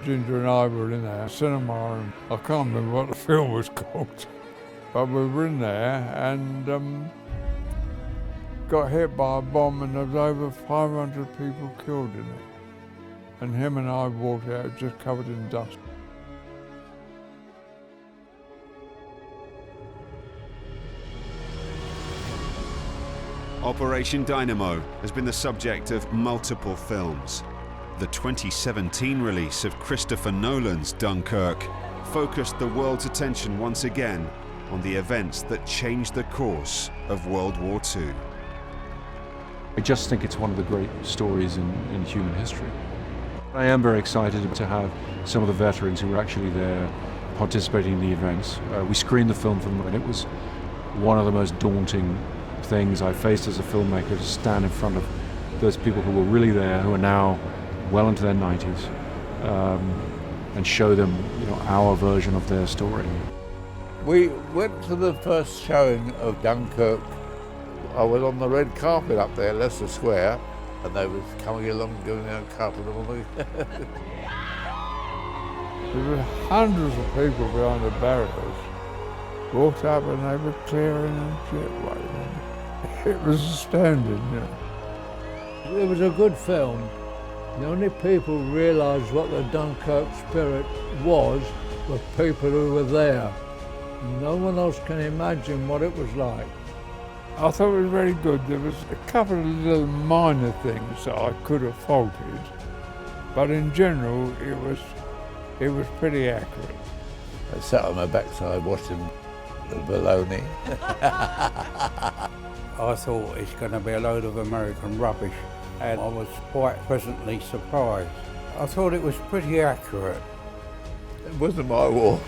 Ginger and I were in our cinema, and I can't remember what the film was called. But we were in there and got hit by a bomb, and there was over 500 people killed in it. And him and I walked out just covered in dust. Operation Dynamo has been the subject of multiple films. The 2017 release of Christopher Nolan's Dunkirk focused the world's attention once again on the events that changed the course of World War II. I just think it's one of the great stories in human history. I am very excited to have some of the veterans who were actually there participating in the events. We screened the film for them, and it was one of the most daunting things I faced as a filmmaker, to stand in front of those people who were really there, who are now well into their 90s, and show them, our version of their story. We went to the first showing of Dunkirk. I was on the red carpet up there, Leicester Square, and they was coming along, giving out a couple of them. There were hundreds of people behind the barriers. Walked up and they were clearing and shit waiting. It was astounding, It was a good film. The only people who realised what the Dunkirk spirit was were people who were there. No one else can imagine what it was like. I thought it was very good. There was a couple of little minor things that I could have faulted, but in general it was pretty accurate. I sat on my backside watching the baloney. I thought it's going to be a load of American rubbish, and I was quite pleasantly surprised. I thought it was pretty accurate. It wasn't my war.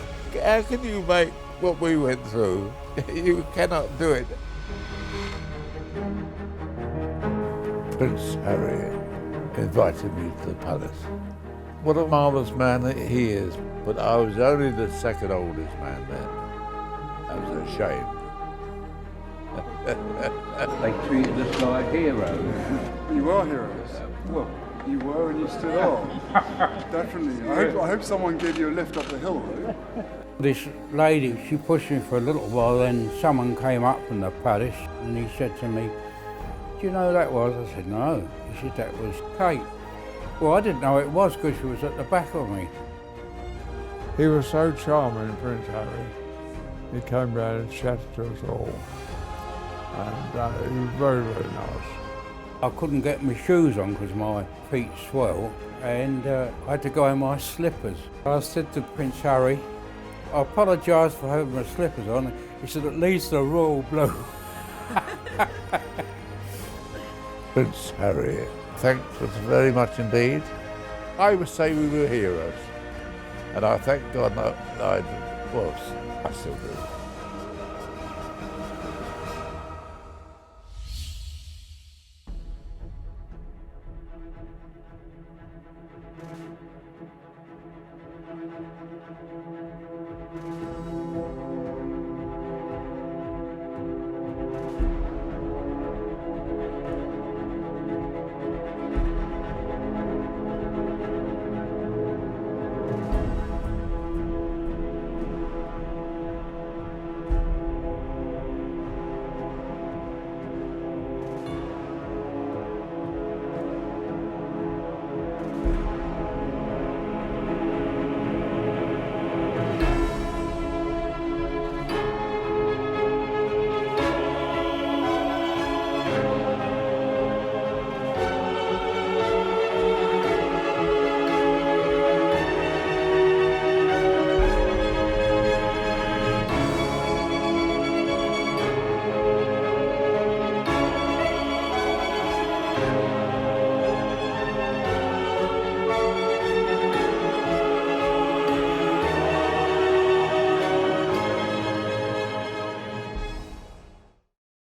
How can you make what we went through? You cannot do it. Prince Harry invited me to the palace. What a marvellous man he is, but I was only the second oldest man then. I was a shame. They treated us like heroes. You are heroes. Well, You were and you still are. Definitely. I hope someone gave you a lift up the hill, though. This lady, she pushed me for a little while, then someone came up from the palace and he said to me, "Do you know who that was?" I said, "No." He said, "That was Kate." Well, I didn't know it was because she was at the back of me. He was so charming, Prince Harry. He came round and chatted to us all. And he was very, very nice. I couldn't get my shoes on because my feet swelled, and I had to go in my slippers. I said to Prince Harry, I apologised for having my slippers on. He said, "At least the royal blue." Prince Harry, thanks us very much indeed. I would say we were heroes. And I thank God that I was. I still do.